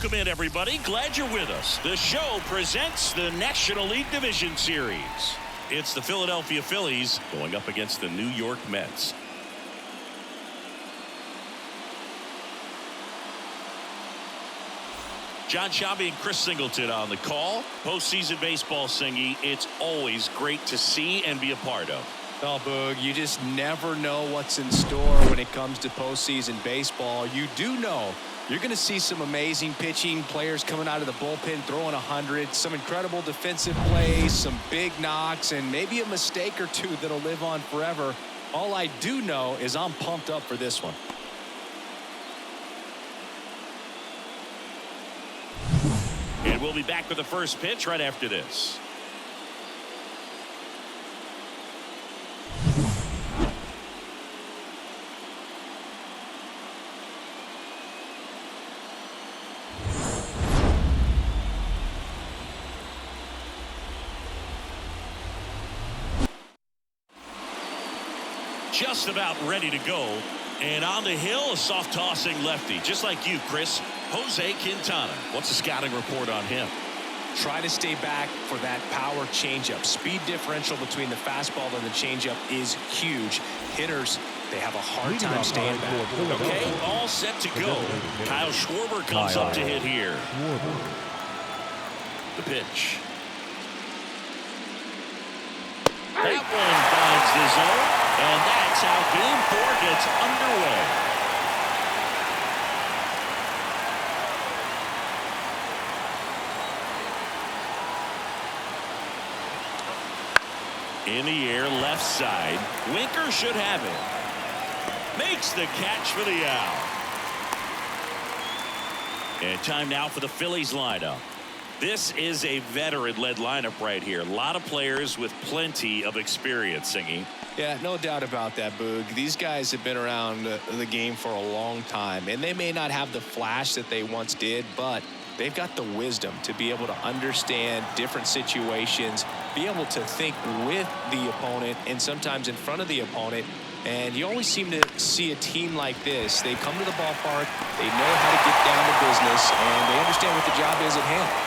Welcome in, everybody. Glad you're with us. The show presents the National League Division Series. It's the Philadelphia Phillies going up against the New York Mets. John Shabby and Chris Singleton on the call. Postseason baseball, Singy, it's always great to see and be a part of. Oh, Boog, you just never know what's in store when it comes to postseason baseball. You do know you're going to see some amazing pitching, players coming out of the bullpen throwing 100, some incredible defensive plays, some big knocks, and maybe a mistake or two that'll live on forever. All I do know is I'm pumped up for this one. And we'll be back with the first pitch right after this. Just about ready to go. And on the hill, a soft tossing lefty, just like you, Chris. Jose Quintana. What's the scouting report on him? Try to stay back for that power changeup. Speed differential between the fastball and the changeup is huge. Hitters, they have a hard time staying back. Okay, all set to go. Kyle Schwarber comes up to hit here. The pitch. That one finds the zone, and that's how Game 4 gets underway. In the air, left side. Winker should have it. Makes the catch for the out. And time now for the Phillies lineup. This is a veteran-led lineup right here. A lot of players with plenty of experience, Singy. Yeah, no doubt about that, Boog. These guys have been around the game for a long time, and they may not have the flash that they once did, but they've got the wisdom to be able to understand different situations, be able to think with the opponent and sometimes in front of the opponent. And you always seem to see a team like this. They come to the ballpark, they know how to get down to business, and they understand what the job is at hand.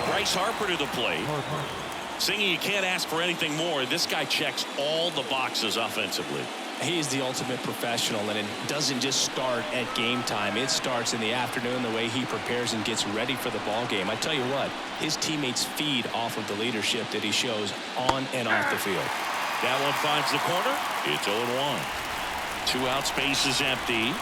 Bryce Harper to the plate. Singy, you can't ask for anything more. This guy checks all the boxes offensively. He is the ultimate professional, and it doesn't just start at game time. It starts in the afternoon, the way he prepares and gets ready for the ball game. I tell you what, his teammates feed off of the leadership that he shows on and off the field. That one finds the corner. It's 0-1. 2 out, space is empty.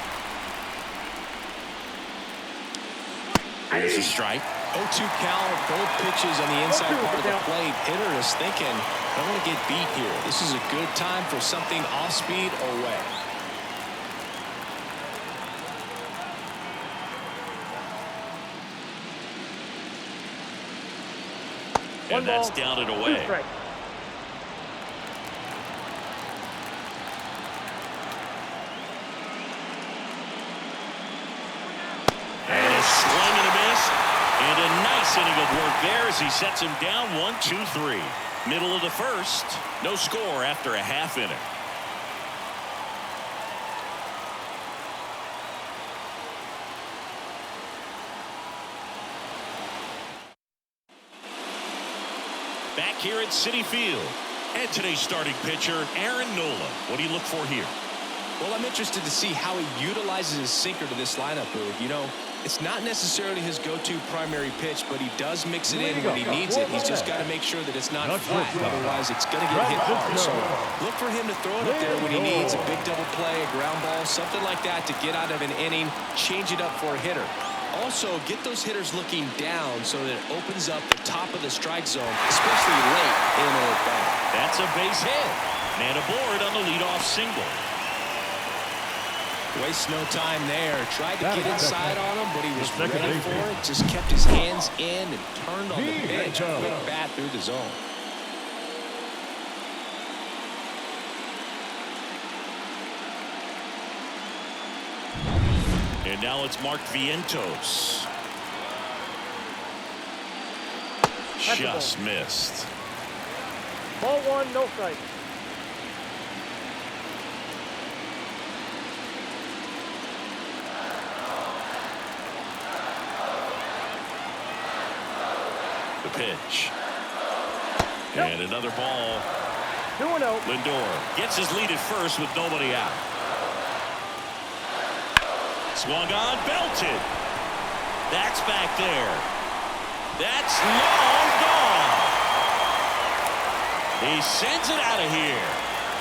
There's a strike. 0-2 count, both pitches on the inside part of the plate. Hitter is thinking, I don't want to get beat here. This is a good time for something off speed or away. And that's down and away. And a swing and a miss. And a nice inning of work there as he sets him down 1-2-3. Middle of the first. No score after a half inning. Back here at Citi Field. And today's starting pitcher, Aaron Nola. What do you look for here? Well, I'm interested to see how he utilizes his sinker to this lineup, Boog. You know, it's not necessarily his go-to primary pitch, but he does mix it in when he needs it. He's just got to make sure that it's not flat. Otherwise, it's going to get hit hard. So look for him to throw it up there when he needs a big double play, a ground ball, something like that to get out of an inning, change it up for a hitter. Also, get those hitters looking down so that it opens up the top of the strike zone, especially late in an at-bat. That's a base hit. And aboard on the leadoff single. Waste no time there. Tried to get inside on him, but he was ready for it. Just kept his hands in and turned on the bench. Quick bat through the zone. And now it's Mark Vientos. Just missed. Ball 1, no strike. pitch. And another ball. 2-0. Lindor gets his lead at first with nobody out. Swung on, belted. That's back there. That's long gone. He sends it out of here.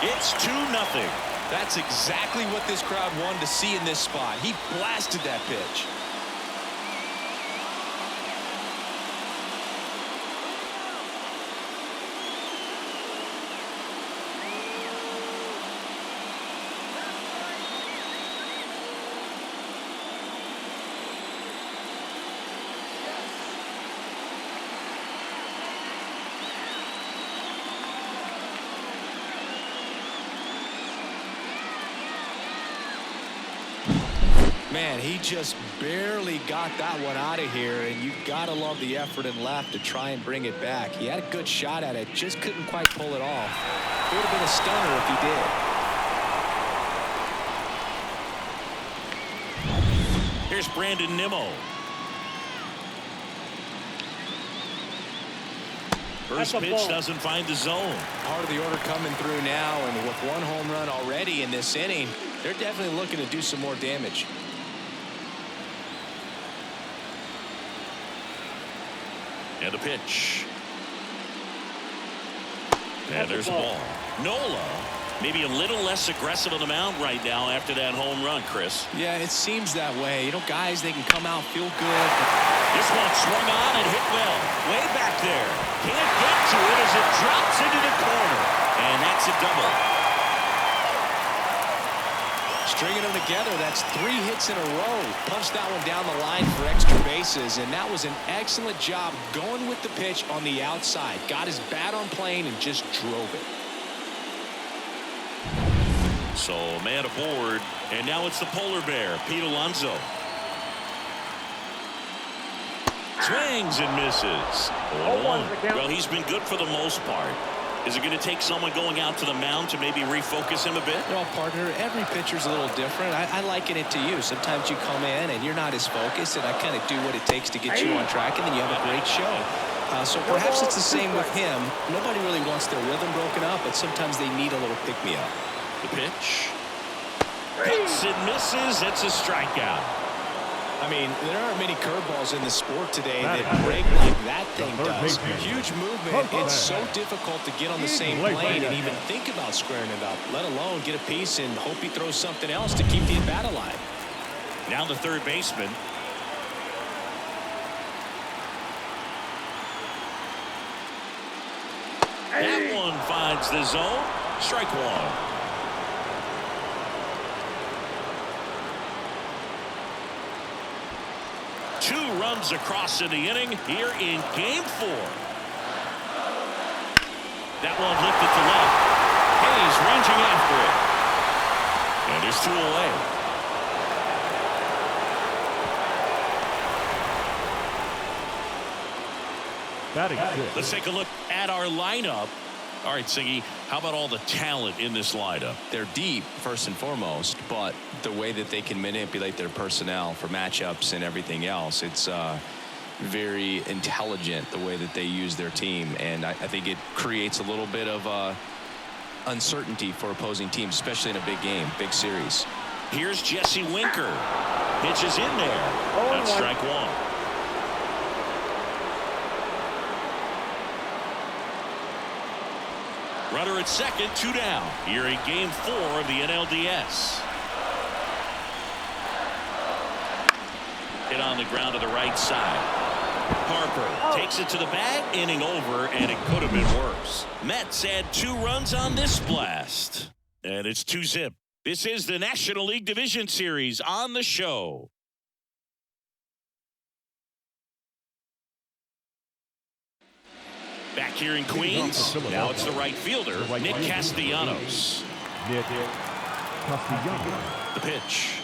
It's 2-0. That's exactly what this crowd wanted to see in this spot. He blasted that pitch. Man, he just barely got that one out of here, and you've got to love the effort and left to try and bring it back. He had a good shot at it, just couldn't quite pull it off. It would have been a stunner if he did. Here's Brandon Nimmo. First pitch doesn't find the zone. Part of the order coming through now, and with one home run already in this inning, they're definitely looking to do some more damage. And a pitch. And there's a ball. Nola maybe a little less aggressive on the mound right now after that home run, Chris. Yeah, it seems that way. You know, guys, they can come out, feel good. This one swung on and hit well. Way back there. Can't get to it as it drops into the corner. And that's a double. Stringing them together, that's 3 hits in a row. Punched that one down the line for extra bases, and that was an excellent job going with the pitch on the outside. Got his bat on plane and just drove it. So man aboard, and now it's the polar bear, Pete Alonso. Swings and misses. 0-1. Well, he's been good for the most part. Is it going to take someone going out to the mound to maybe refocus him a bit? Well, partner, every pitcher's a little different. I liken it to you. Sometimes you come in and you're not as focused, and I kind of do what it takes to get you on track, and then you have a great show. So perhaps it's the same with him. Nobody really wants their rhythm broken up, but sometimes they need a little pick-me-up. The pitch. Hits and misses. It's a strikeout. I mean, there aren't many curveballs in the sport today that break like that thing does. Huge movement. It's so difficult to get on the same plane and even think about squaring it up, let alone get a piece and hope he throws something else to keep the at-bat alive. Now the third baseman. That one finds the zone. Strike one. Two runs across in the inning here in game 4. That one lifted to left. Hayes ranging after it. And there's 2 away. Let's take a look at our lineup. All right, Siggy, how about all the talent in this lineup? They're deep, first and foremost, but the way that they can manipulate their personnel for matchups and everything else, it's very intelligent the way that they use their team, and I think it creates a little bit of uncertainty for opposing teams, especially in a big game, big series. Here's Jesse Winker. Pitches in there. That's strike one. Runner at second, 2 down. Here in game 4 of the NLDS. Hit on the ground to the right side. Harper takes it to the bag, inning over, and it could have been worse. Mets had 2 runs on this blast. And it's 2-zip. This is the National League Division Series on the show. Back here in Queens, now it's the right fielder, Nick Castellanos. The pitch.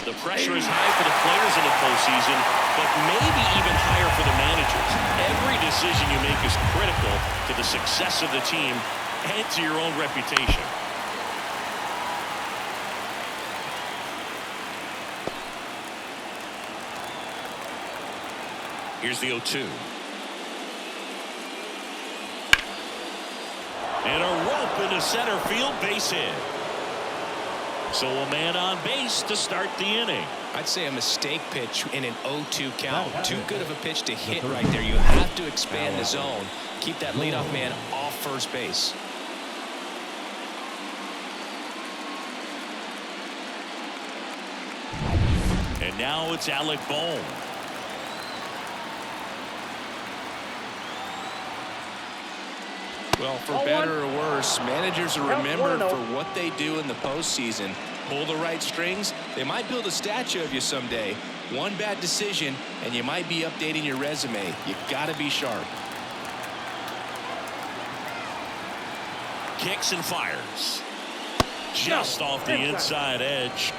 The pressure is high for the players in the postseason, but maybe even higher for the managers. Every decision you make is critical to the success of the team and to your own reputation. Here's the 0-2. And a rope into center field, base hit. So a man on base to start the inning. I'd say a mistake pitch in an 0-2 count. Too good of a pitch to hit right there. You have to expand the zone. Keep that leadoff man off first base. And now it's Alec Bohm. Well, for better or worse, managers are remembered for what they do in the postseason. Pull the right strings, they might build a statue of you someday. One bad decision, and you might be updating your resume. You gotta be sharp. Kicks and fires. Just off the inside edge.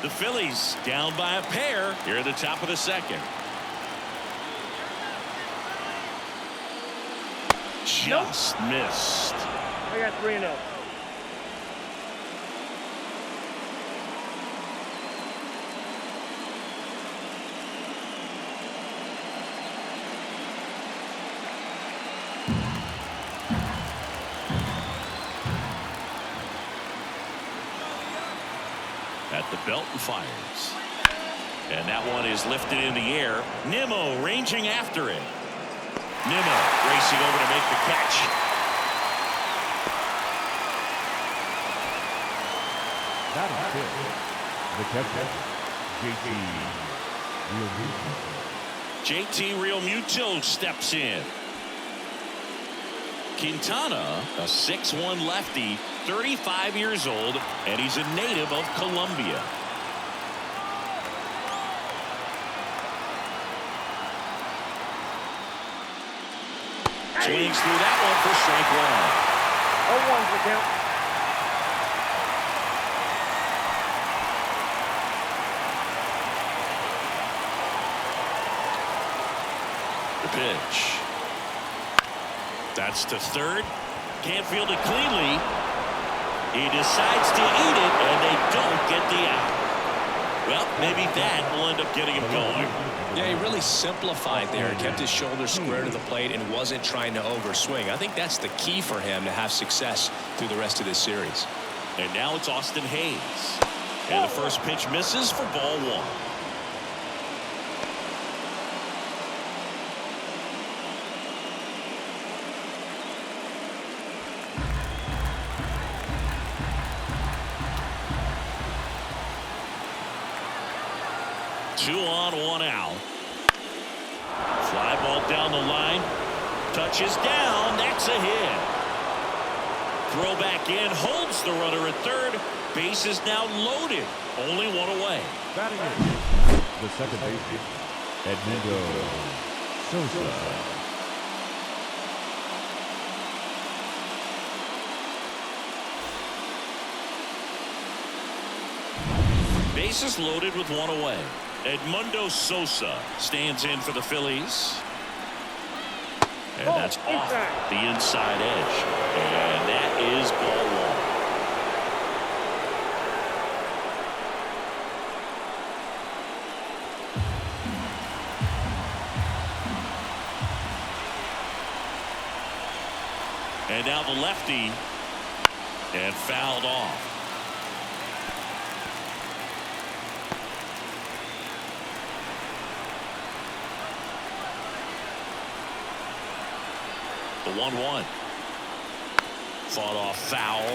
The Phillies down by a pair here at the top of the second. Just missed. I got 3-0. At the belt and fires. And that one is lifted in the air. Nimmo ranging after it. Nimmo racing over to make the catch. That is it. The catcher, JT Realmuto steps in. Quintana, a 6'1" lefty, 35 years old, and he's a native of Colombia. Swings through that one for strike one. 0-1's the count. The pitch. That's to third. Can't field it cleanly. He decides to eat it, and they don't get the out. Well, maybe that will end up getting him going. Yeah, he really simplified there. Kept his shoulders square to the plate and wasn't trying to overswing. I think that's the key for him to have success through the rest of this series. And now it's Austin Hayes. And the first pitch misses for ball one. Two on, one out. Fly ball down the line. Touches down. That's a hit. Throw back in. Holds the runner at third. Base is now loaded. Only one away. batting in. The second baseman, Edmundo Sosa. Bases loaded with one away. Edmundo Sosa stands in for the Phillies. And that's off the inside edge. And that is ball one. And now the lefty. And fouled off. The 1-1. Fought off foul.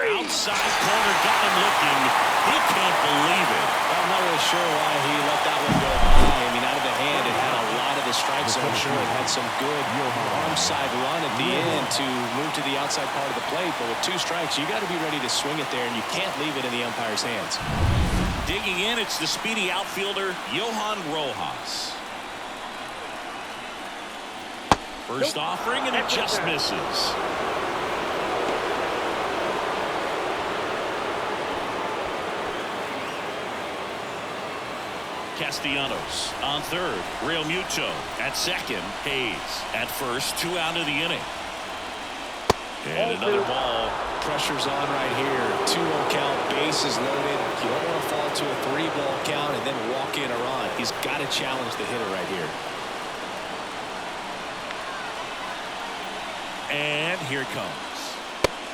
Outside corner, got him looking. He can't believe it. I'm not really sure why he let that one go by. I mean, out of the hand, it had a lot of the strike zone. Sure, it had some good arm side run at the end to move to the outside part of the plate. But with two strikes, you got to be ready to swing it there, and you can't leave it in the umpire's hands. Digging in, it's the speedy outfielder, Johan Rojas. First offering, and it just misses. Castellanos. On third, Real Muto. At second, Hayes. At first, 2 out of the inning. And another ball. Pressure's on right here. 2-0 count, bases loaded. You don't want to fall to a 3-ball count and then walk in a run. He's got to challenge the hitter right here. And here it comes.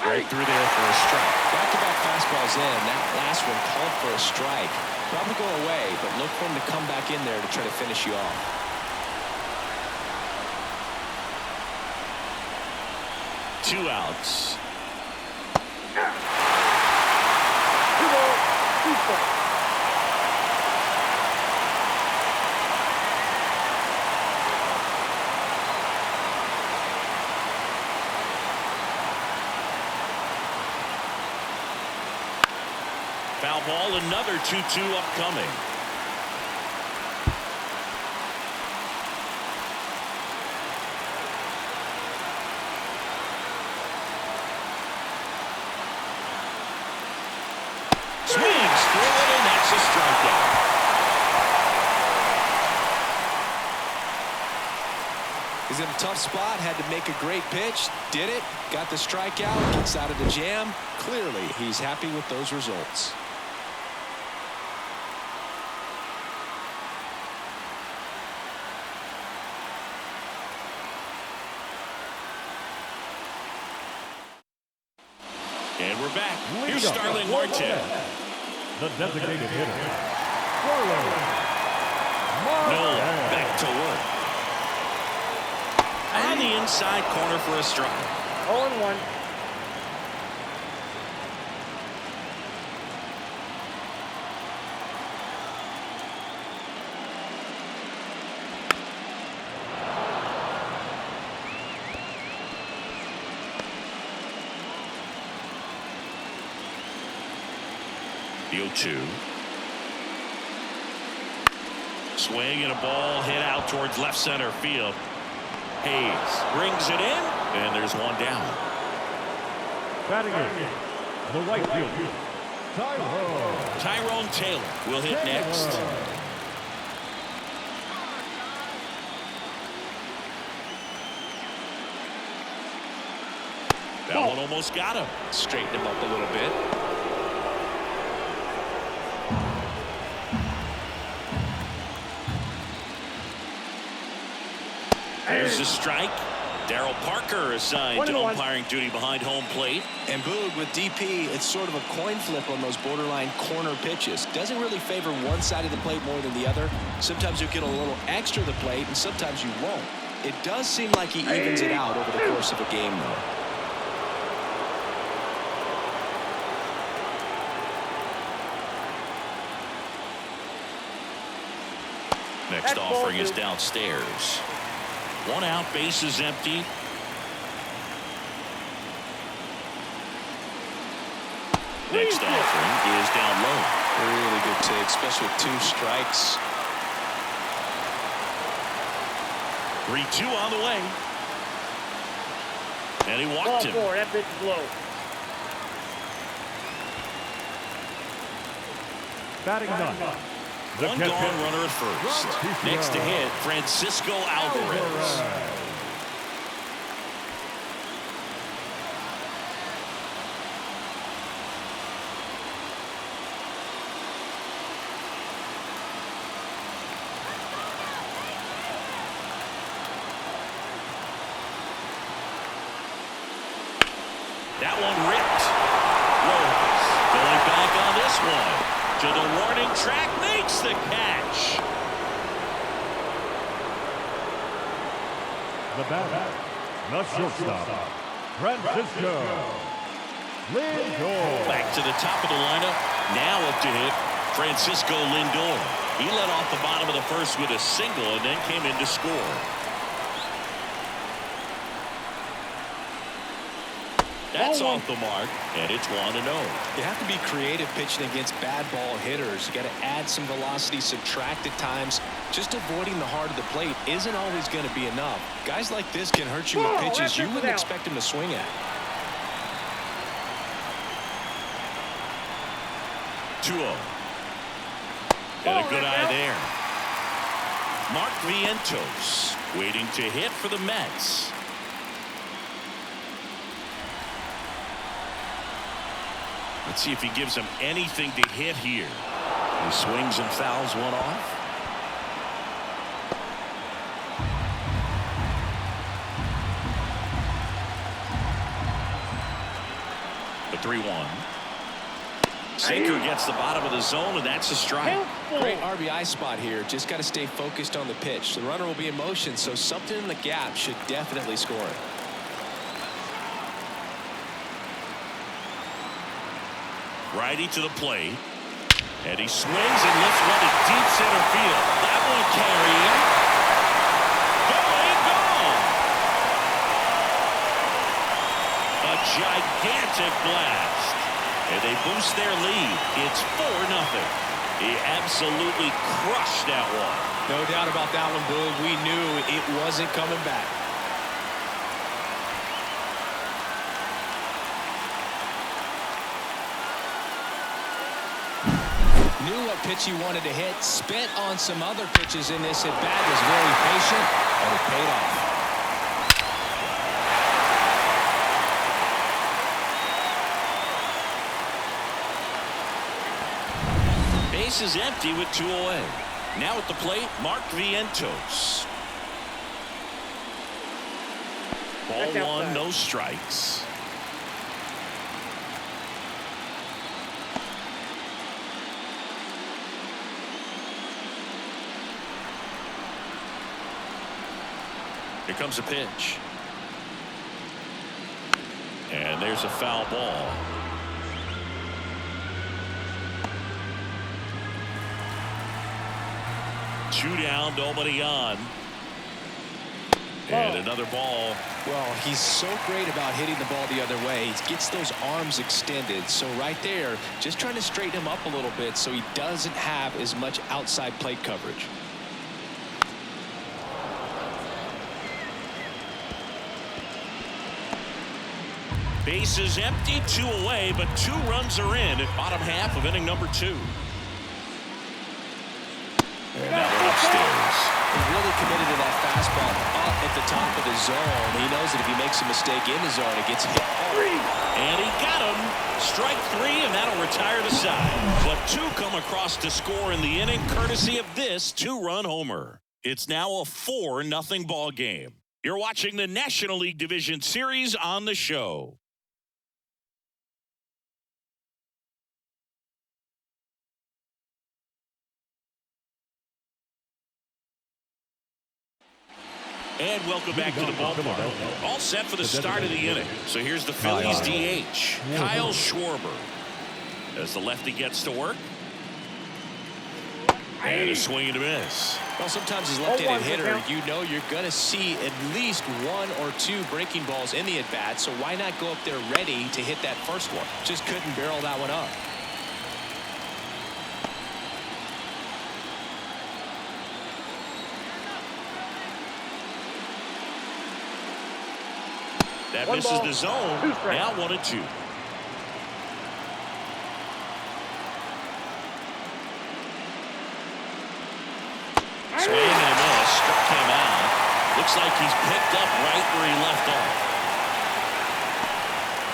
Right through there for a strike. Back-to-back fastballs in. That last one called for a strike. Probably go away, but look for him to come back in there to try to finish you off. 2 outs. 2 balls, 2 strikes. Foul ball, another 2-2 upcoming. Swings through it, and that's a strikeout. He's in a tough spot, had to make a great pitch, did it, got the strikeout, gets out of the jam. Clearly, he's happy with those results. And we're back. Here's Starling Marte. The designated hitter. Nola back to work. On the inside corner for a strike. 0-1. The 0-2. Swing and a ball hit out towards left center field. Hayes brings it in, and there's one down. Batting in the right field, Tyrone Taylor will hit next. That one almost got him. Straighten him up a little bit. There's the strike. Darryl Parker assigned to 1-1. umpiring duty behind home plate. And Boog, with DP, it's sort of a coin flip on those borderline corner pitches. Doesn't really favor one side of the plate more than the other. Sometimes you get a little extra the plate, and sometimes you won't. It does seem like he evens it out over the course of a game, though. Next offering is downstairs. 1 out, bases empty. Next offering is down low. Really good take, especially with 2 strikes. 3-2 on the way. And he walked him. 4. That pitch is low. batting none. One gone, runner at first. Next to hit, Francisco Alvarez. That one ripped. Rojas going back on this one. To the warning track, makes the catch. The batter, the shortstop, Francisco Lindor. Back to the top of the lineup. Now up to hit, Francisco Lindor. He led off the bottom of the first with a single and then came in to score. That's off the mark, and it's 1-0. You have to be creative pitching against bad ball hitters. You got to add some velocity, subtract at times. Just avoiding the heart of the plate isn't always going to be enough. Guys like this can hurt you with pitches you wouldn't expect them to swing at. 2-0. Got a good eye there. Mark Vientos waiting to hit for the Mets. Let's see if he gives him anything to hit here. He swings and fouls one off. The 3-1. Sinker gets the bottom of the zone, and that's a strike. Great RBI spot here. Just got to stay focused on the pitch. The runner will be in motion, so something in the gap should definitely score it. Righty to the plate. And he swings and lifts one to deep center field. That one carrying. Going gone. A gigantic blast. And they boost their lead. It's 4-0. He absolutely crushed that one. No doubt about that one, Boog. We knew it wasn't coming back. Knew what pitch he wanted to hit. Spent on some other pitches in this at-bat. Was very patient, and it paid off. Base is empty with 2 away. Now at the plate, Mark Vientos. Ball 1, no strikes. Here comes a pitch. And there's a foul ball. Two down, nobody on. And another ball. Well, he's so great about hitting the ball the other way. He gets those arms extended. So right there, just trying to straighten him up a little bit so he doesn't have as much outside plate coverage. Base is empty, 2 away, but 2 runs are in at bottom half of inning number 2. And now they're upstairs. He's really committed to that fastball up at the top of the zone. He knows that if he makes a mistake in the zone, it gets hit. And he got him. Strike 3, and that'll retire the side. But 2 come across to score in the inning, courtesy of this 2-run homer. It's now a 4-0 ball game. You're watching the National League Division Series on the show. And welcome back to the ballpark. All set for the start of the inning. So here's the Phillies DH, Kyle Schwarber. As the lefty gets to work. And a swing and a miss. Well, sometimes as a left-handed hitter, you know you're going to see at least 1 or 2 breaking balls in the at-bat, so why not go up there ready to hit that first one? Just couldn't barrel that one up. That misses the zone. Now 1-2. Swing and a miss. Struck him out. Looks like he's picked up right where he left off.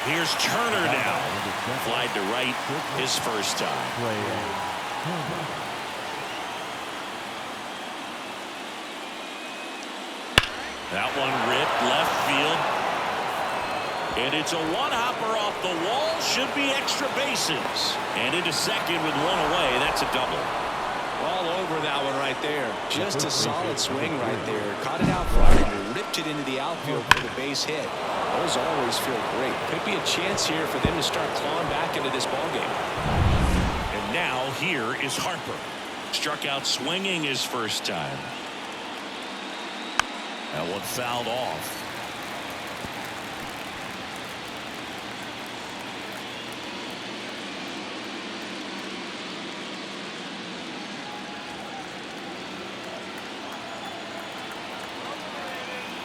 Here's Turner now. Flied to right his first time. That one ripped left field. And it's a one-hopper off the wall. Should be extra bases. And into second with 1 away. That's a double. All over that one right there. Just a solid swing right there. Caught it out front and ripped it into the outfield for the base hit. Those always feel great. Could be a chance here for them to start clawing back into this ballgame. And now here is Harper. Struck out swinging his first time. That one fouled off.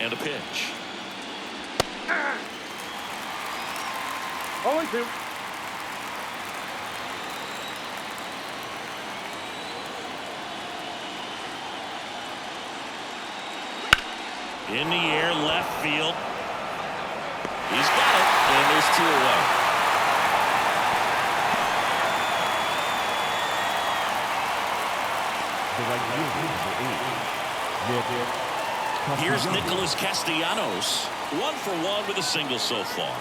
And a pitch. 0-2. In the air, left field. He's got it, and there's 2 away. Here's Nicholas Castellanos. 1 for 1 with a single so far.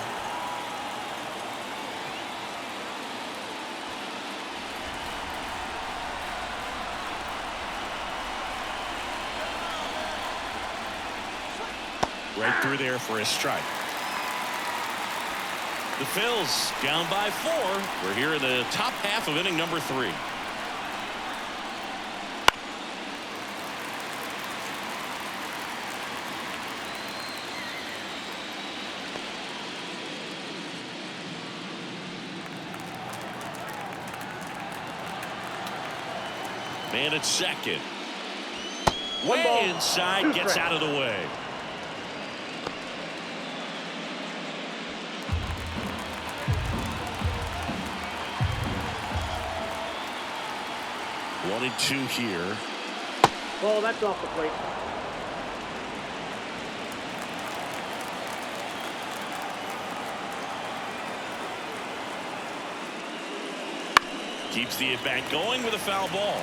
Right through there for a strike. The Phils down by 4. We're here in the top half of inning number 3. Man at second. Way inside, gets out of the way. One and 2 here. Ball, that's off the plate. Keeps the at-bat going with a foul ball.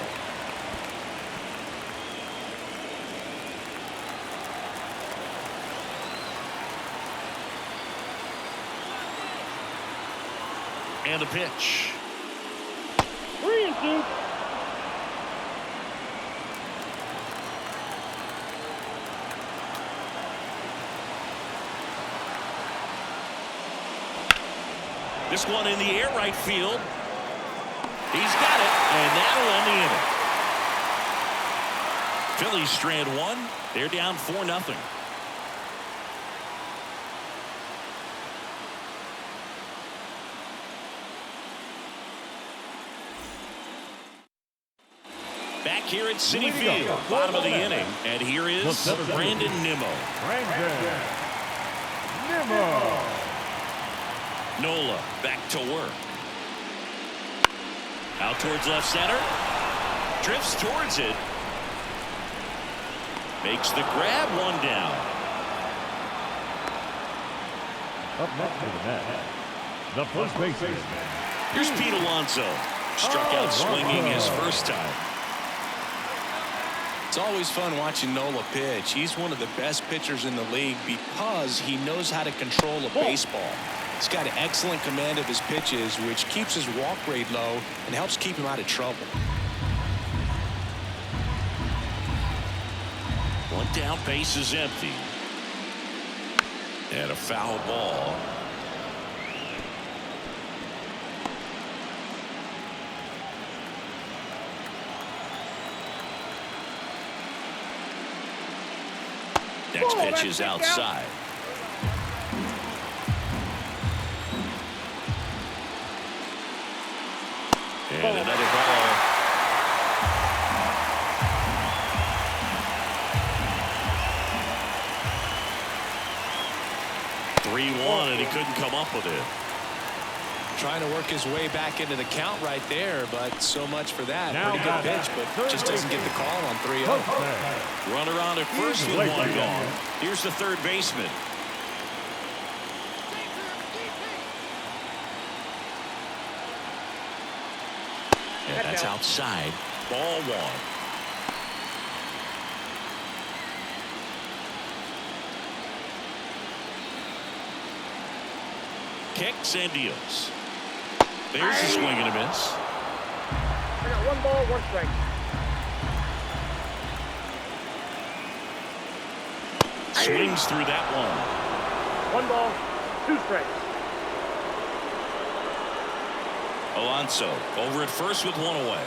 And a pitch. 3 and 2. This one in the air, right field. He's got it, and that'll end the inning. Phillies strand 1. They're down 4-0. Back here at Citi Field, bottom of the inning, and here is Brandon Nimmo. Nola back to work. Out towards left center. Drifts towards it. Makes the grab, 1 down. Up next to the net, the first baseman. Here's Pete Alonso. Struck out swinging his first time. It's always fun watching Nola pitch. He's one of the best pitchers in the league because he knows how to control a baseball. He's got an excellent command of his pitches, which keeps his walk rate low and helps keep him out of trouble. 1 down, base is empty. And a foul ball. Next pitch is outside. And another ball. (3-1), and he couldn't come up with it. Trying to work his way back into the count right there, but so much for that. Pretty good pitch, but just doesn't get the call on 3-0. Runner on at first with 1 gone. Here's the third baseman. And that's outside. Ball 1. Kicks and deals. There's a swing and a miss. I got 1 ball, 1 strike. Swings through that one. 1 ball, 2 strikes. Alonso over at first with 1 away.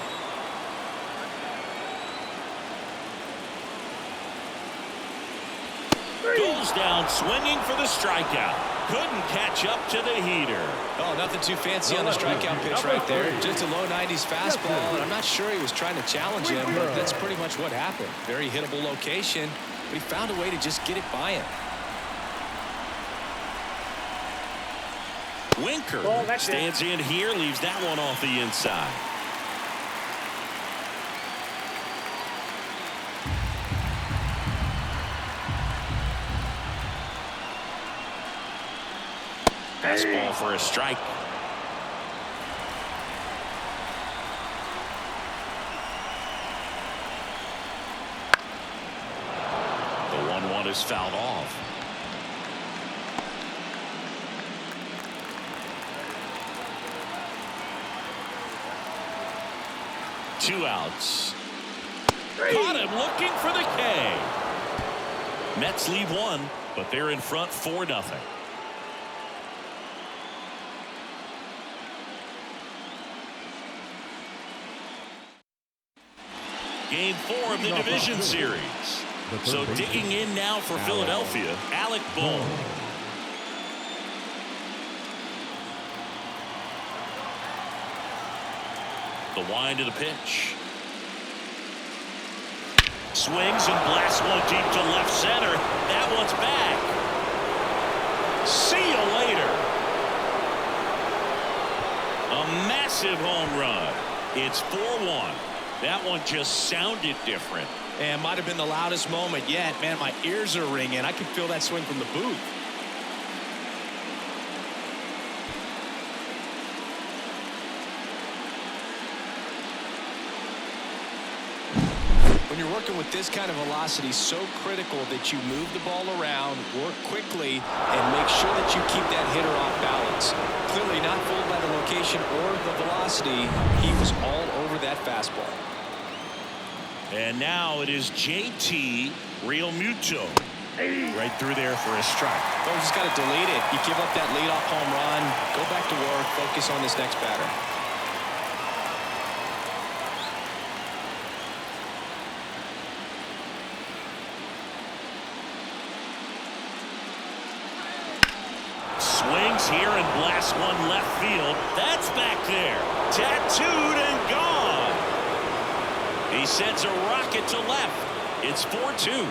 Goes down swinging for the strikeout. Couldn't catch up to the heater. Oh, nothing too fancy on the strikeout pitch right there. Just a low 90s fastball, and I'm not sure he was trying to challenge him, but that's pretty much what happened. Very hittable location, but he found a way to just get it by him. Winker stands in here, leaves that one off the inside. Fastball for a strike. The 1-1 is fouled off. Two outs. Caught him looking for the K. Mets lead one, but they're in front 4-0. Game 4 of the division series. So digging in now for Philadelphia, Alec Bohm. The wind to the pitch. Swings and blasts one deep to left center. That one's back. See you later. A massive home run. It's 4-1. That one just sounded different. And might have been the loudest moment yet. Man, my ears are ringing. I can feel that swing from the booth. When you're working with this kind of velocity, so critical that you move the ball around, work quickly, and make sure that you keep that hitter off balance. Clearly not fooled by the location or the velocity. He was all over that fastball. And now it is JT Realmuto. Right through there for a strike. Oh, just got to delete it. You give up that leadoff home run, go back to work, focus on this next batter. Swings here and blasts one left field. That's back there. Tattooed and gone. He sends a rocket to left. It's 4-2.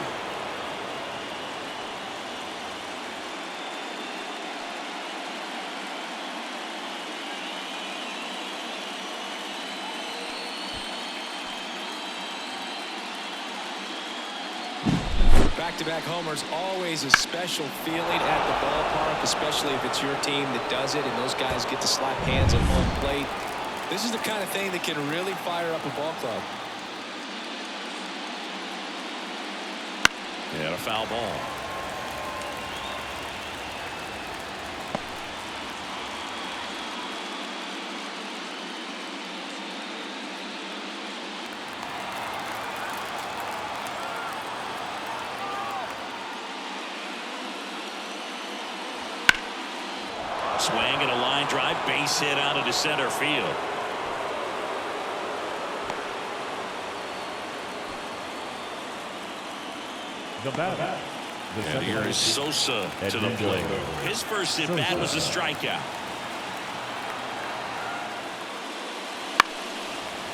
Back-to-back homers, always a special feeling at the ballpark, especially if it's your team that does it and those guys get to slap hands at home plate. This is the kind of thing that can really fire up a ball club. And a foul ball. Swing and a line drive, base hit out into center field. The batter. And here is Sosa to the plate. His first at bat was a strikeout.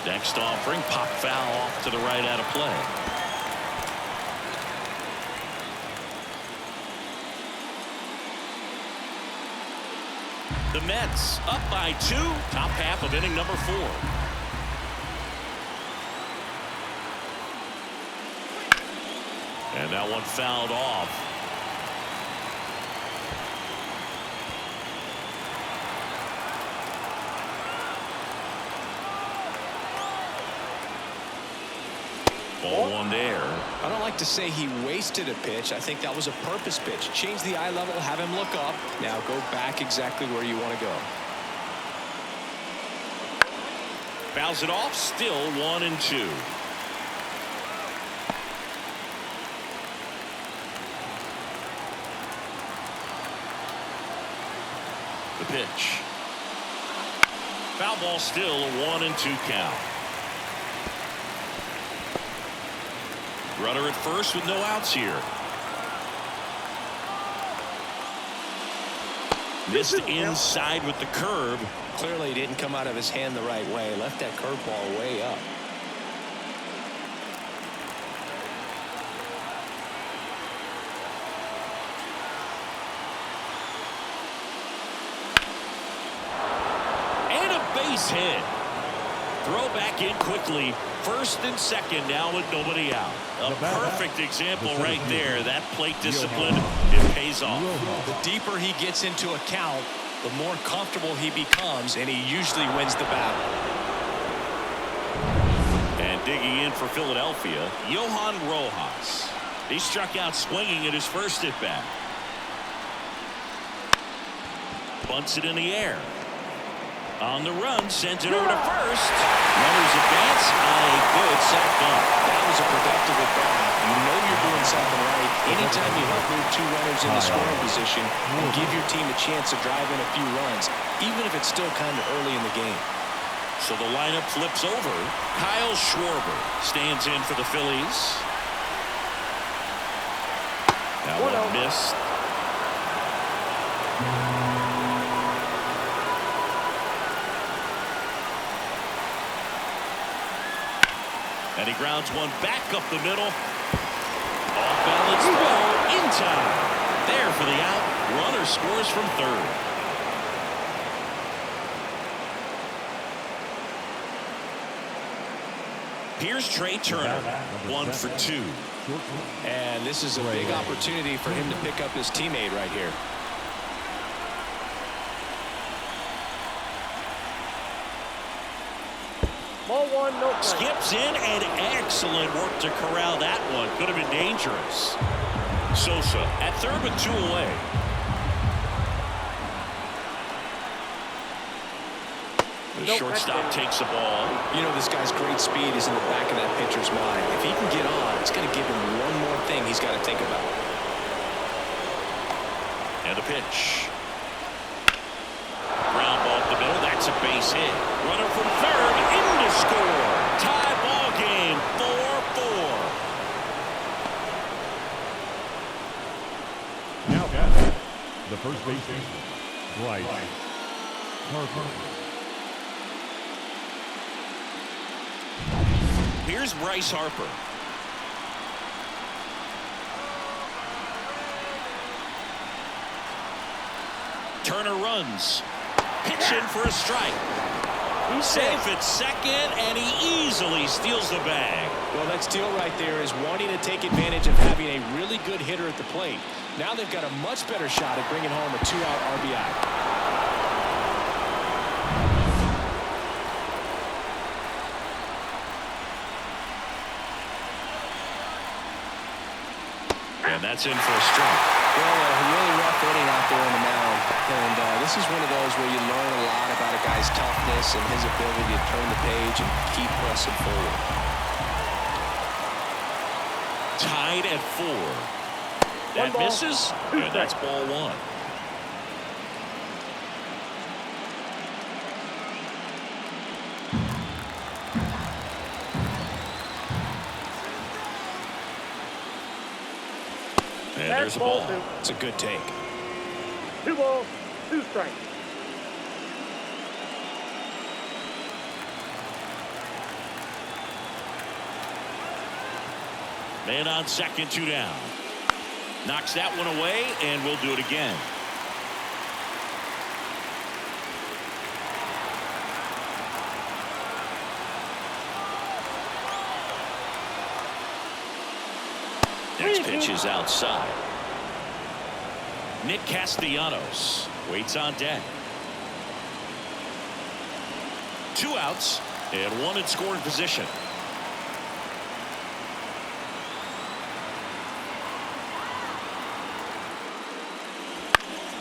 Next offering, pop foul off to the right out of play. The Mets up by 2, top half of inning number 4. And that one fouled off. Ball one there. I don't like to say he wasted a pitch. I think that was a purpose pitch. Change the eye level, have him look up. Now go back exactly where you want to go. Fouls it off, still 1-2. The pitch. Foul ball, still a 1-2 count. Runner at first with no outs here. Missed inside with the curve. Clearly he didn't come out of his hand the right way. Left that curveball way up. And a base hit. Throw back in quickly. First and second now with nobody out. A perfect example right there. That plate discipline, it pays off. The deeper he gets into a count, the more comfortable he becomes, and he usually wins the battle. And digging in for Philadelphia, Johan Rojas. He struck out swinging at his first at-bat. Bunts it in the air. On the run, sends it over to first. Runners advance on a good sac bunt. That was a productive at-bat. You know you're doing something right anytime you help move two runners in the scoring position and give your team a chance to drive in a few runs, even if it's still kind of early in the game. So the lineup flips over. Kyle Schwarber stands in for the Phillies. That one missed. And he grounds one back up the middle. Off balance throw in time. There for the out. Runner scores from third. Here's Trey Turner, 1 for 2. And this is a big opportunity for him to pick up his teammate right here. Ball 1, no strike. Skips in, and excellent work to corral that one. Could have been dangerous. Sosa at third with 2 away. The shortstop takes the ball. You know, this guy's great speed is in the back of that pitcher's mind. If he can get on, it's going to give him one more thing he's got to think about. And a pitch. Ground ball up the middle. That's a base hit. Runner from third in to score. Tie ball game, 4-4. Now, the first baseman, Bryce Harper. Here's Bryce Harper. Turner runs. Pitch in for a strike. Safe at second, and he easily steals the bag. Well, that steal right there is wanting to take advantage of having a really good hitter at the plate. Now they've got a much better shot at bringing home a 2-out RBI. And that's in for a strike. Well, a really rough inning out there on the mound. And this is one of those where you learn a lot about a guy's toughness and his ability to turn the page and keep pressing forward. Tied at 4. That misses, and that's ball 1. And there's a ball. It's a good take. 2 balls, 2 strikes. Man on second, 2 down. Knocks that one away, and we'll do it again. Next pitch is outside. Nick Castellanos waits on deck. 2 outs and 1 in scoring position.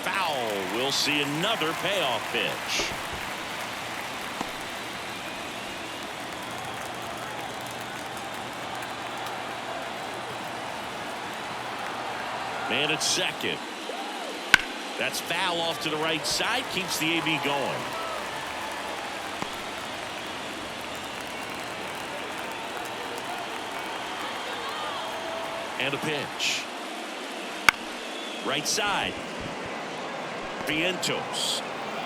Foul. We'll see another payoff pitch. Man at second. That's foul off to the right side. Keeps the AB going. And a pitch. Right side. Vientos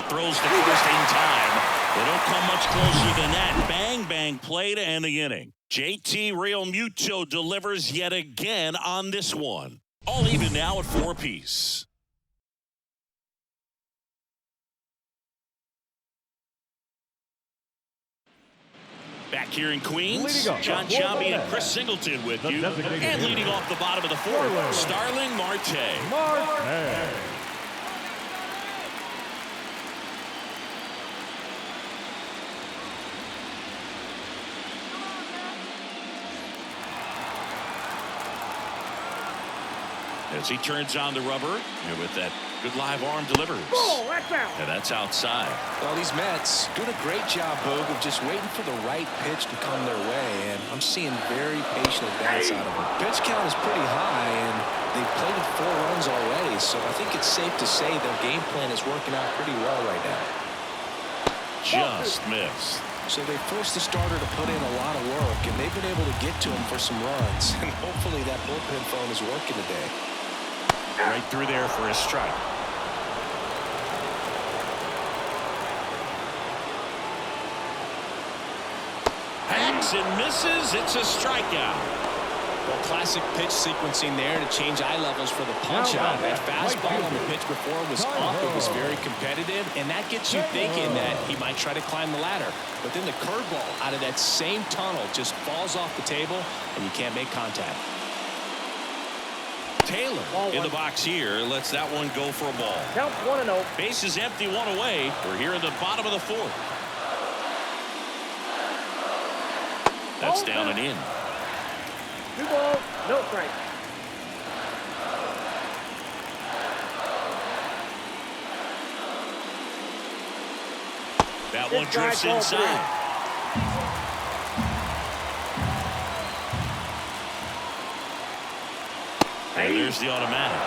throws to first in time. They don't come much closer than that. Bang, bang play to end the inning. JT Realmuto delivers yet again on this one. All even now at 4 apiece. Back here in Queens, John Sciambi and Chris Singleton with you. And leading off the bottom of the 4th, Starling Marte. As he turns on the rubber with that good live arm delivers. Oh, that's out. And that's outside. Well, these Mets doing a great job, Boog, of just waiting for the right pitch to come their way, and I'm seeing very patient at-bats out of them. Pitch count is pretty high, and they've played with 4 runs already, so I think it's safe to say their game plan is working out pretty well right now. Just missed. So they forced the starter to put in a lot of work, and they've been able to get to him for some runs, and hopefully that bullpen phone is working today. Right through there for a strike. Hacks and misses. It's a strikeout. Well, classic pitch sequencing there to change eye levels for the punch out. That fastball on the pitch before was up. It was very competitive, and that gets you thinking that he might try to climb the ladder. But then the curveball out of that same tunnel just falls off the table, and you can't make contact. Taylor in the box here lets that one go for a ball. Count 1-0. Base is empty, 1 away. We're here in the bottom of the 4th. That's down and in. 2 balls, no strike. That one drifts inside. And there's the automatic.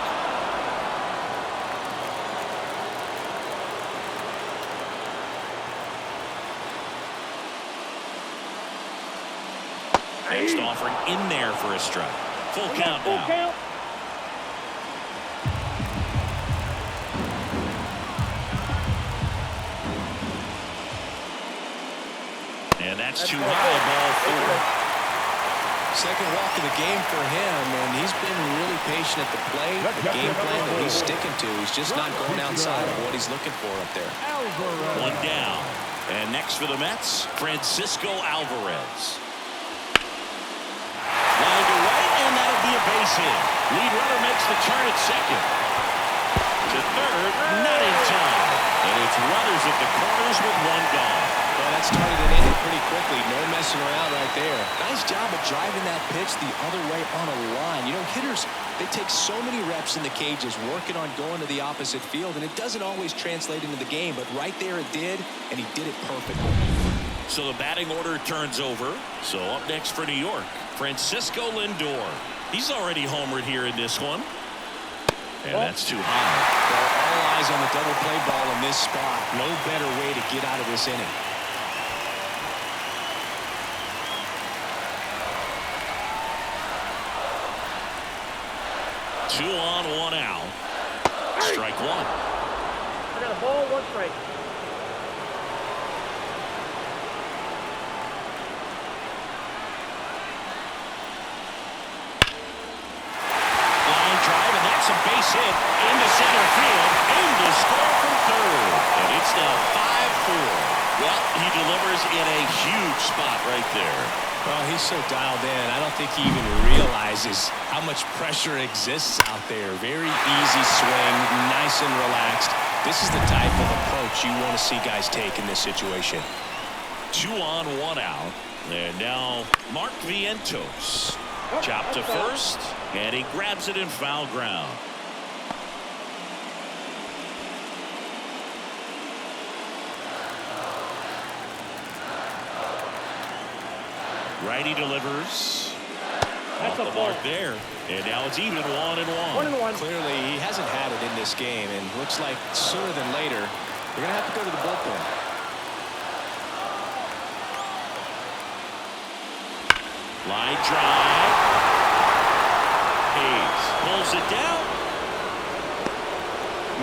Next offering in there for a strike. Full count now. Count. And that's too high, ball 4. Second walk of the game for him, and he's been really patient at the plate. The game plan that he's sticking to. He's just not going outside of what he's looking for up there. 1 down. And next for the Mets, Francisco Alvarez. Line to right, and that'll be a base hit. Lead runner makes the turn at second. To third, not in time. And it's runners at the corners with 1 gone. Well, that started and ended pretty quickly. No messing around right there. Nice job of driving that pitch the other way on a line. You know, hitters, they take so many reps in the cages working on going to the opposite field, and it doesn't always translate into the game, but right there it did, and he did it perfectly. So the batting order turns over. So up next for New York, Francisco Lindor. He's already homered here in this one. And that's too high. Well, all eyes on the double play ball in this spot. No better way to get out of this inning. 2 on, 1 out. Strike 1. I got a ball, 1 strike. Line drive, and that's a base hit into center field. And to score from third. And it's now 5-4. Well, he delivers in a huge spot right there. Well, he's so dialed in. I don't think he even realizes how much pressure exists out there. Very easy swing, nice and relaxed. This is the type of approach you want to see guys take in this situation. 2 on, 1 out. And now Mark Vientos. Chopped to first, and he grabs it in foul ground. Righty delivers. That's Off a the ball. mark there. And now it's even 1-1. 1-1. Clearly, he hasn't had it in this game, and looks like sooner than later, they're going to have to go to the bullpen. Line drive. Hayes pulls it down.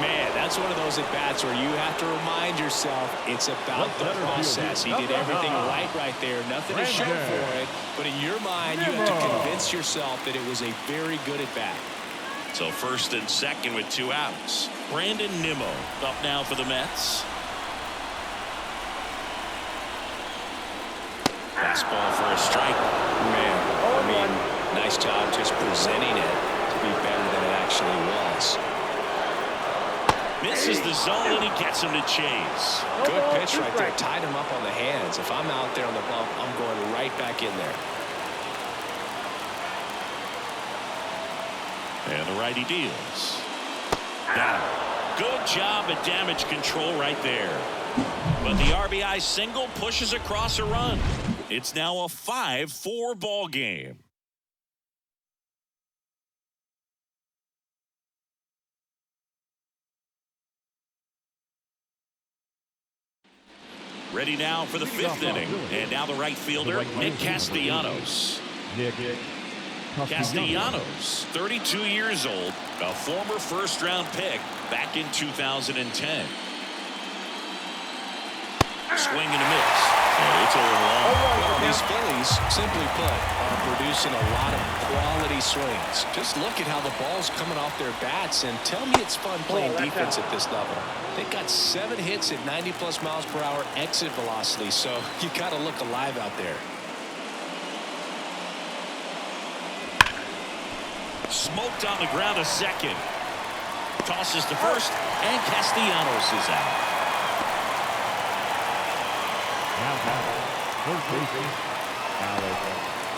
Man, that's one of those at-bats where you have to remind yourself it's about the process. He did everything right there. Nothing to show for it. But in your mind, you have to convince yourself that it was a very good at-bat. So first and second with 2 outs. Brandon Nimmo up now for the Mets. Fastball for a strike. Man, I mean, nice job just presenting it to be better than it actually was. Misses the zone, and he gets him to chase. Good pitch right there. Tied him up on the hands. If I'm out there on the bump, I'm going right back in there. And the righty deals. Down. Good job at damage control right there. But the RBI single pushes across a run. It's now a 5-4 ball game. Ready now for the 5th inning. And now the right fielder, Nick Castellanos. Castellanos, 32 years old, a former first-round pick back in 2010. Swing and a miss. And it's over long. Well, these Phillies, simply put, are producing a lot of quality swings. Just look at how the ball's coming off their bats, and tell me it's fun playing defense at this level. They got 7 hits at 90+ miles per hour exit velocity, so you got to look alive out there. Smoked on the ground a second. Tosses to first, and Castellanos is out.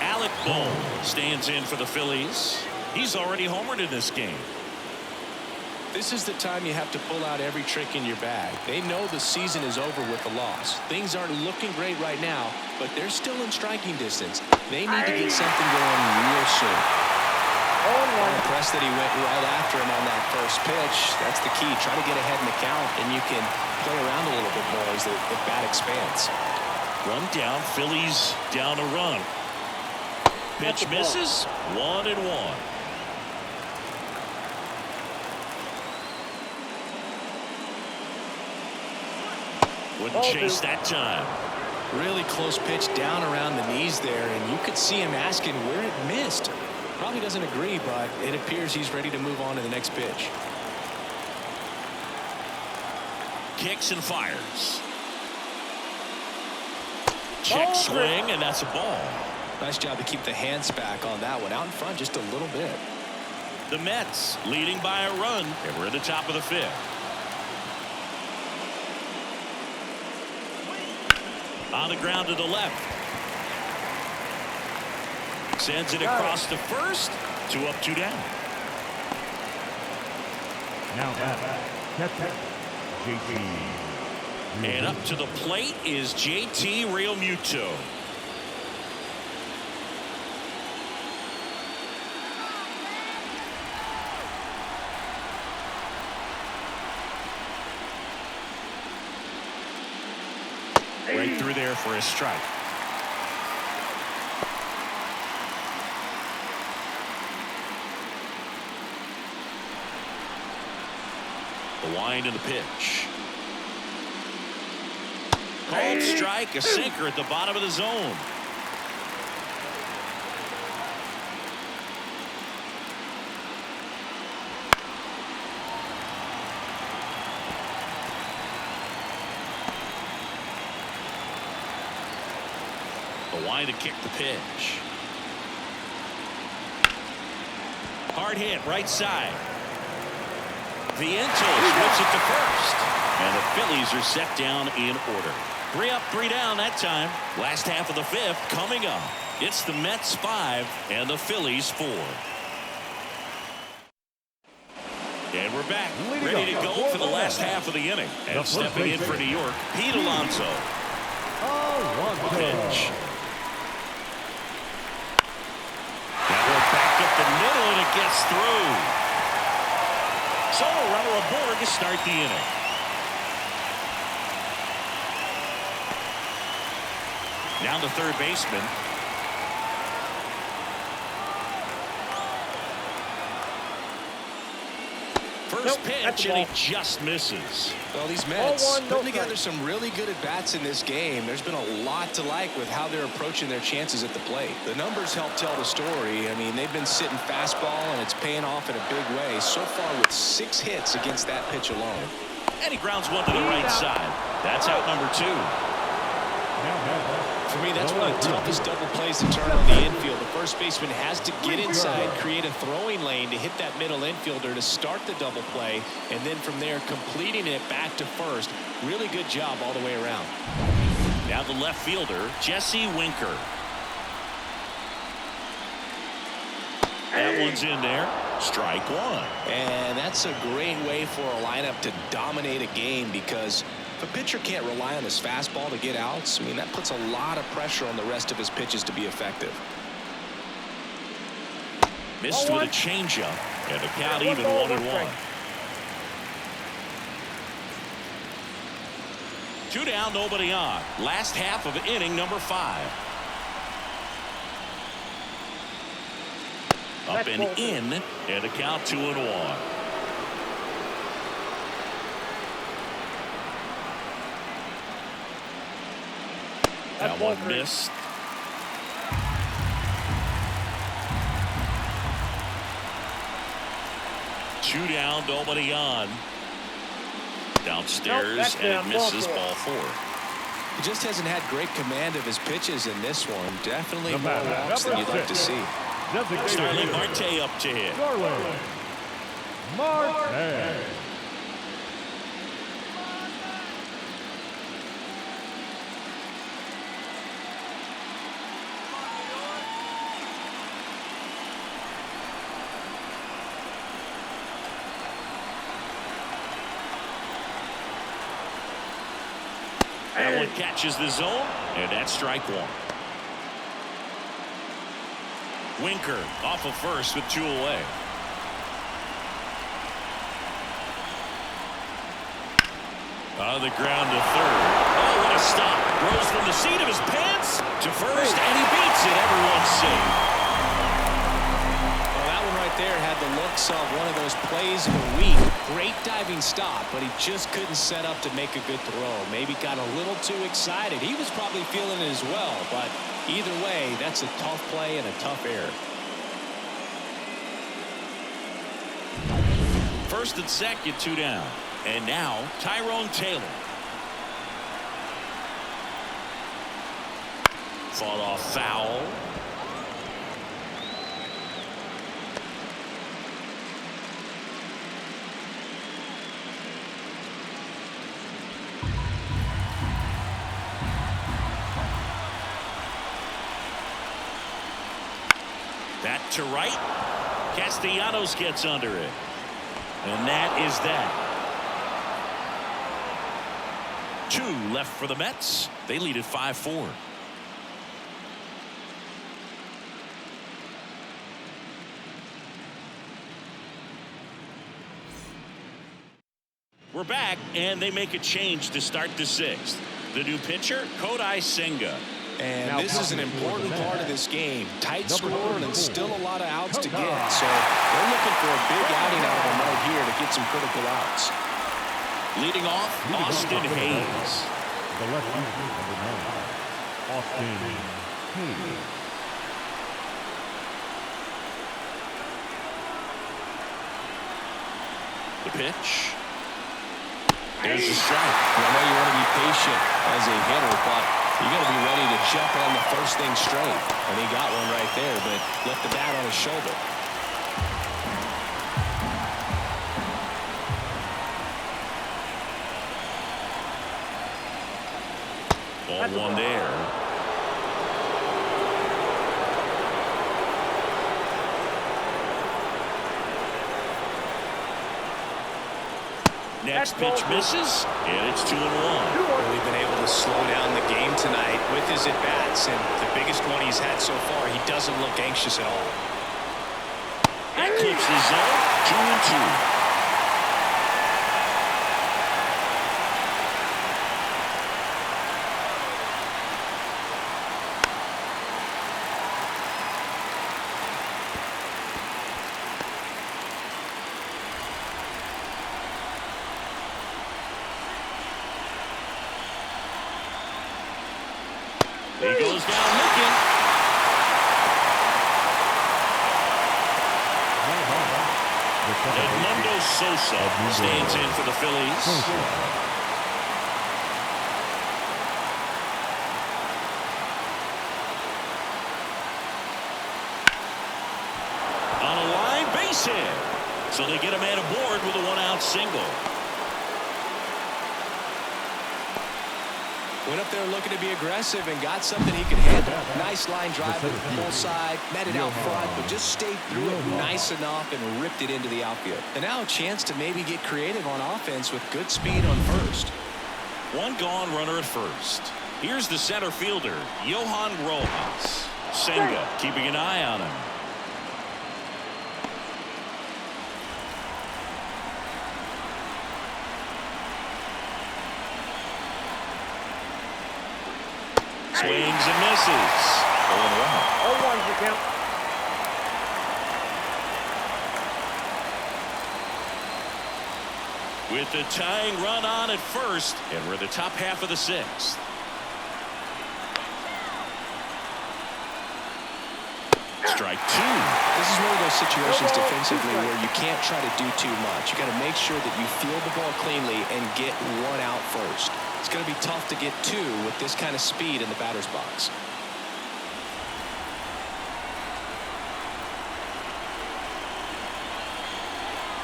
Alec Bohm stands in for the Phillies. He's already homered in this game. This is the time you have to pull out every trick in your bag. They know the season is over with the loss. Things aren't looking great right now, but they're still in striking distance. They need to get something going real soon. I'm impressed that he went right after him on that first pitch. That's the key. Try to get ahead in the count, and you can play around a little bit more as the bat expands. Run down, Phillies down a run. Pitch misses, 1-1. Wouldn't chase that time. Really close pitch down around the knees there, and you could see him asking where it missed. Probably doesn't agree, but it appears he's ready to move on to the next pitch. Kicks and fires. Check swing, and that's a ball. Nice job to keep the hands back on that one. Out in front just a little bit. The Mets leading by a run, and we're at the top of the 5th. On the ground to the left. Sends it across to first. 2 up, 2 down. Now catcher, JT. And up to the plate is JT Realmuto. Right through there for a strike. The wind and the pitch. Called strike, a sinker at the bottom of the zone. The wind to kick the pitch. Hard hit, right side. Vientos whips it to first. And the Phillies are set down in order. 3 up, 3 down that time. Last half of the 5th coming up. It's the Mets 5 and the Phillies 4. And we're back, ready to go for the last half of the inning. And stepping in for New York, Pete Alonso. Pitch. That one back up the middle, and it gets through. So a runner aboard to start the inning. Now the third baseman. First pitch, and he just misses. Well, these Mets putting together some really good at-bats in this game. There's been a lot to like with how they're approaching their chances at the plate. The numbers help tell the story. I mean, they've been sitting fastball, and it's paying off in a big way. So far with 6 hits against that pitch alone. And he grounds one to the right side. That's out number 2. For me, that's one of the toughest double plays to turn on the infield. The first baseman has to get inside, create a throwing lane to hit that middle infielder to start the double play, and then from there completing it back to first. Really good job all the way around. Now the left fielder, Jesse Winker. That one's in there. Strike one. And that's a great way for a lineup to dominate a game, because if a pitcher can't rely on his fastball to get outs, I mean, that puts a lot of pressure on the rest of his pitches to be effective. Missed with a changeup, and the count even 1-1. 2 down, nobody on. Last half of inning number 5. Up and in, and the count 2-1. That one missed. Two down, nobody on. Downstairs, and it misses ball 4. He just hasn't had great command of his pitches in this one. Definitely more walks than you'd like to see. Starling Marte up to hit. Starling Marte. That one catches the zone, and that's strike 1. Winker off of first with 2 away. On the ground to third. Oh, what a stop. Rolls from the seat of his pants to first, and he beats it. Everyone's safe. Well, that one right there had the looks of one of those plays of the week. Great diving stop, but he just couldn't set up to make a good throw. Maybe got a little too excited. He was probably feeling it as well, but either way, that's a tough play and a tough error. First and second, 2 down. And now, Tyrone Taylor. Fought off foul. That to right. Castellanos gets under it. And that is that. 2 left for the Mets. They lead at 5-4. We're back, and they make a change to start the 6th. The new pitcher, Kodai Senga. And this is an important part of this game. Tight score and still a lot of outs to get. So they're looking for a big outing out of them right here to get some critical outs. Leading off, Austin Hayes. The left fielder, number 9, Austin Hayes. The pitch. There's the strike. I know you want to be patient as a hitter, but you got to be ready to jump on the first thing straight. And he got one right there, but left the bat on his shoulder. Ball 1 there. Next pitch misses, and it's 2-1. Really been able to slow down the game tonight with his at-bats, and the biggest one he's had so far, he doesn't look anxious at all. That clips the zone, 2-2. He goes down looking. Edmundo Sosa stands in for the Phillies. On a line, base hit. So they get a man aboard with a 1-out single. Went up there looking to be aggressive and got something he could handle. Nice line drive with the full side, met it out front, but just stayed through it nice enough and ripped it into the outfield. And now a chance to maybe get creative on offense with good speed on first. One gone, runner at first. Here's the center fielder, Johan Rojas. Senga keeping an eye on him. Swings and misses. 0-1. 0-1's the count. With the tying run on at first, and we're in the top half of the sixth. Strike two. This is one of those situations defensively where you can't try to do too much. You got to make sure that you field the ball cleanly and get one out first. It's going to be tough to get two with this kind of speed in the batter's box.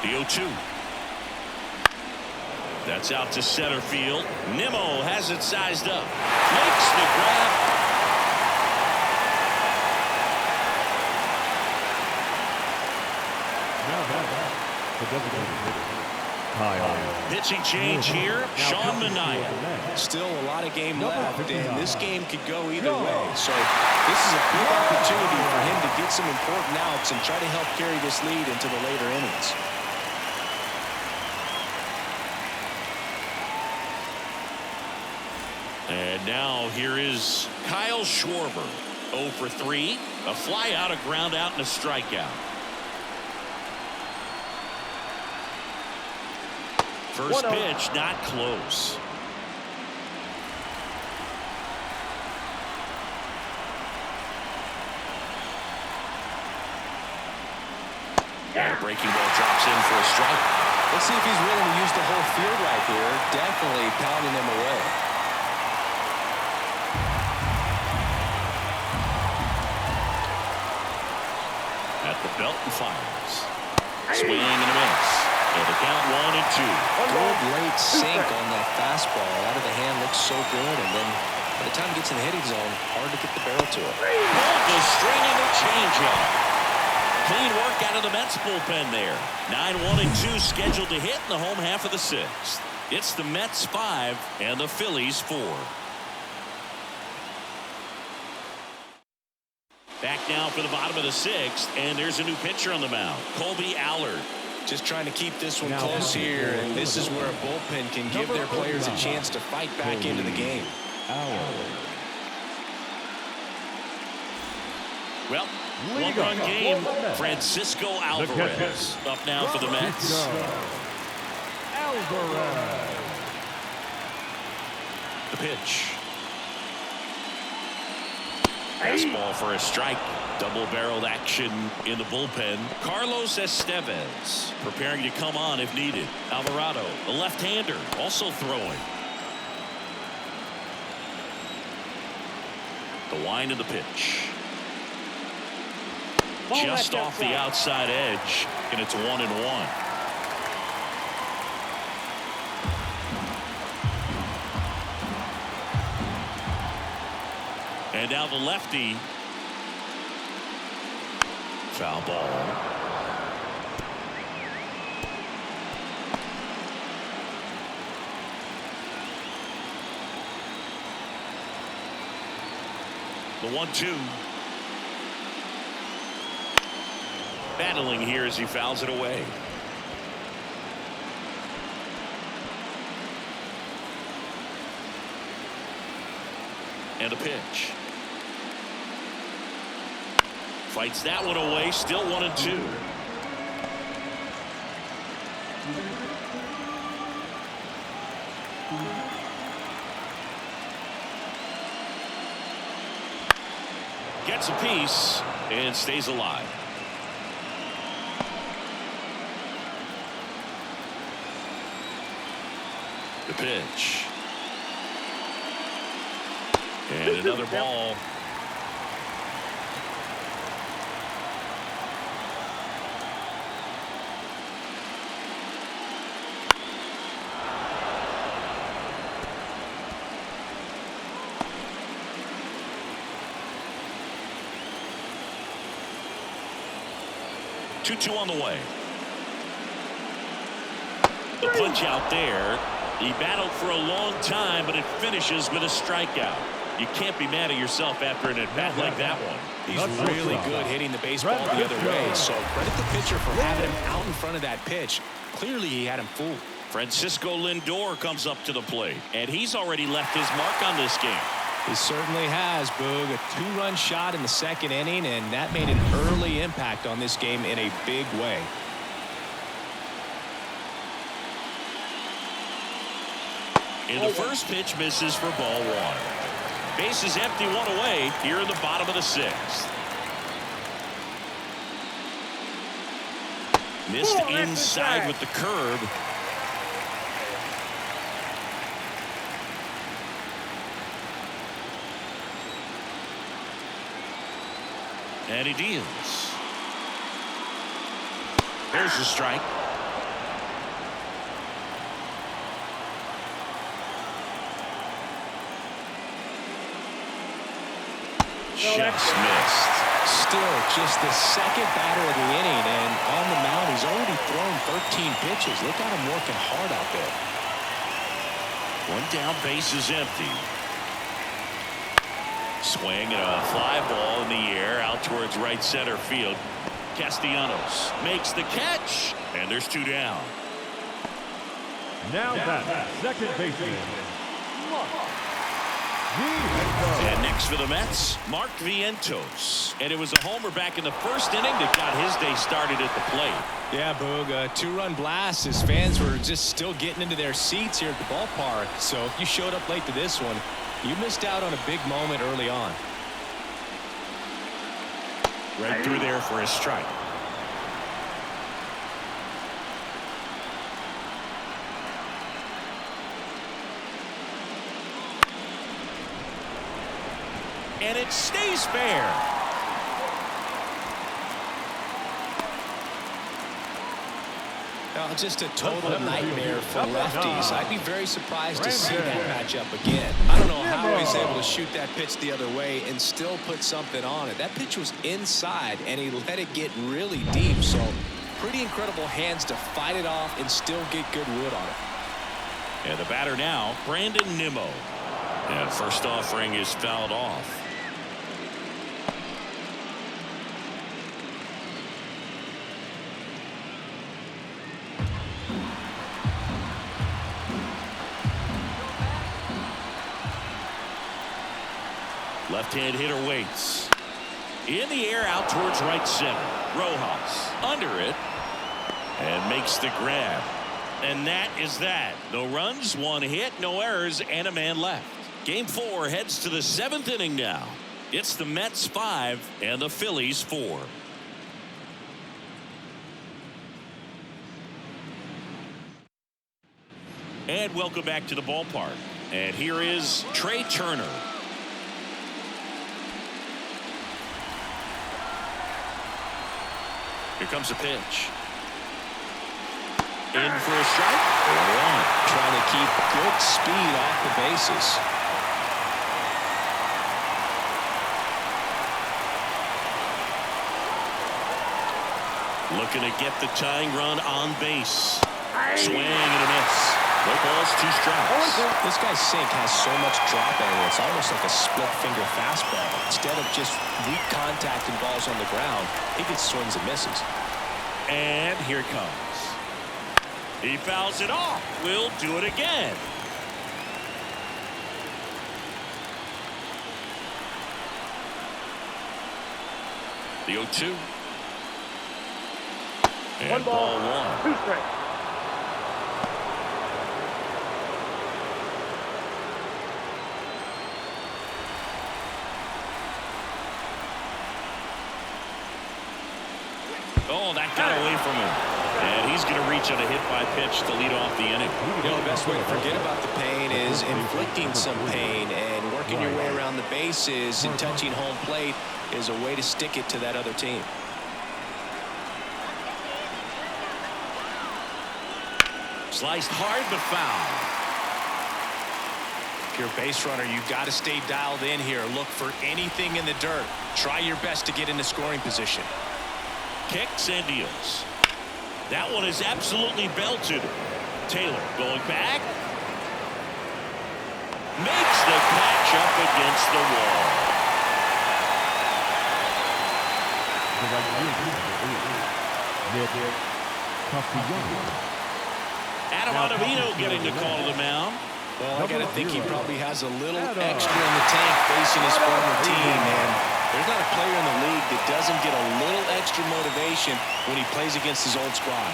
The 0-2. That's out to center field. Nimmo has it sized up. Makes the grab. Pitching change here, Sean Manaea. Still a lot of game left, and this game could go either way. So this is a big opportunity for him to get some important outs and try to help carry this lead into the later innings. And now here is Kyle Schwarber. 0 for 3. A fly out, a ground out, and a strikeout. First pitch, not close. And a breaking ball drops in for a strike. Let's see if he's willing to use the whole field right here. Definitely pounding him away. At the belt and fires. Swing and a miss. So the count 1-2. Good late sink on that fastball. Out of the hand looks so good, and then by the time it gets in the hitting zone, hard to get the barrel to it. Pulled the string and the changeup. Clean work out of the Mets bullpen there. 9-1-2 scheduled to hit in the home half of the sixth. It's the Mets 5 and the Phillies 4. Back now for the bottom of the sixth, and there's a new pitcher on the mound, Colby Allard. Just trying to keep this one close here, and this is where a bullpen can give their players a chance to fight back into the game. Well, one-run game. Francisco Alvarez up now for the Mets. The pitch. Fastball for a strike. Double-barreled action in the bullpen. Carlos Estevez preparing to come on if needed. Alvarado, a left-hander, also throwing. The wind of the pitch. Just off the outside edge, and it's 1-1. And now the lefty. Foul ball. The 1-2. Battling here as he fouls it away. And a pitch. Fights that one away. Still 1-2. Gets a piece and stays alive. The pitch. And another ball. 2-2 on the way. The punch out there. He battled for a long time, but it finishes with a strikeout. You can't be mad at yourself after an at-bat like that one. He's really good hitting the baseball the other way, so credit the pitcher for having him out in front of that pitch. Clearly, he had him fooled. Francisco Lindor comes up to the plate, and he's already left his mark on this game. He certainly has, Boog. A 2-run shot in the second inning, and that made an early impact on this game in a big way. And the first pitch misses for ball one. Base is empty, one away here in the bottom of the sixth. Missed inside with the curve. And he deals. There's the strike. Just missed. Still just the second batter of the inning, and on the mound he's already thrown 13 pitches. Look at him working hard out there. One down, base is empty. Swing and a fly ball in the air out towards right center field. Castellanos makes the catch, and there's 2 down. Now that second baseman. And next for the Mets, Mark Vientos. And it was a homer back in the first inning that got his day started at the plate. Yeah, Boog, a 2-run blast. His fans were just still getting into their seats here at the ballpark. So if you showed up late to this one, you missed out on a big moment early on. Right through there for a strike. And it stays fair. Just a total nightmare for lefties. I'd be very surprised to see that matchup again. I don't know how he's able to shoot that pitch the other way and still put something on it. That pitch was inside, and he let it get really deep. So pretty incredible hands to fight it off and still get good wood on it. And the batter now, Brandon Nimmo. And first offering is fouled off. Left-hand hitter waits. In the air out towards right center. Rojas under it and makes the grab. And that is that. No runs, 1 hit, no errors, and a man left. Game 4 heads to the 7th inning now. It's the Mets 5 and the Phillies 4. And welcome back to the ballpark. And here is Trey Turner. Here comes a pitch. In for a strike. Trying to keep good speed off the bases. Looking to get the tying run on base. Swing and a miss. No balls, 2 strikes. This guy's sink has so much drop angle. It's almost like a split finger fastball. Instead of just weak contact and balls on the ground, he gets swings and misses. And here it comes. He fouls it off. We'll do it again. The 0-2. And 1 ball, 1. 2 strikes. Oh, that got away from him. And he's going to reach on a hit by pitch to lead off the inning. You know, the best way to forget about the pain is inflicting some pain, and working your way around the bases and touching home plate is a way to stick it to that other team. Sliced hard but foul. If you're a base runner, you've got to stay dialed in here. Look for anything in the dirt. Try your best to get into scoring position. kicks and deals. That one is absolutely belted. Taylor going back. Makes the catch up against the wall. Adam Ottavino getting the call to the mound. Well, I got to think he probably has a little extra in the tank facing his former team, and there's not a player in the league that doesn't get a little extra motivation when he plays against his old squad.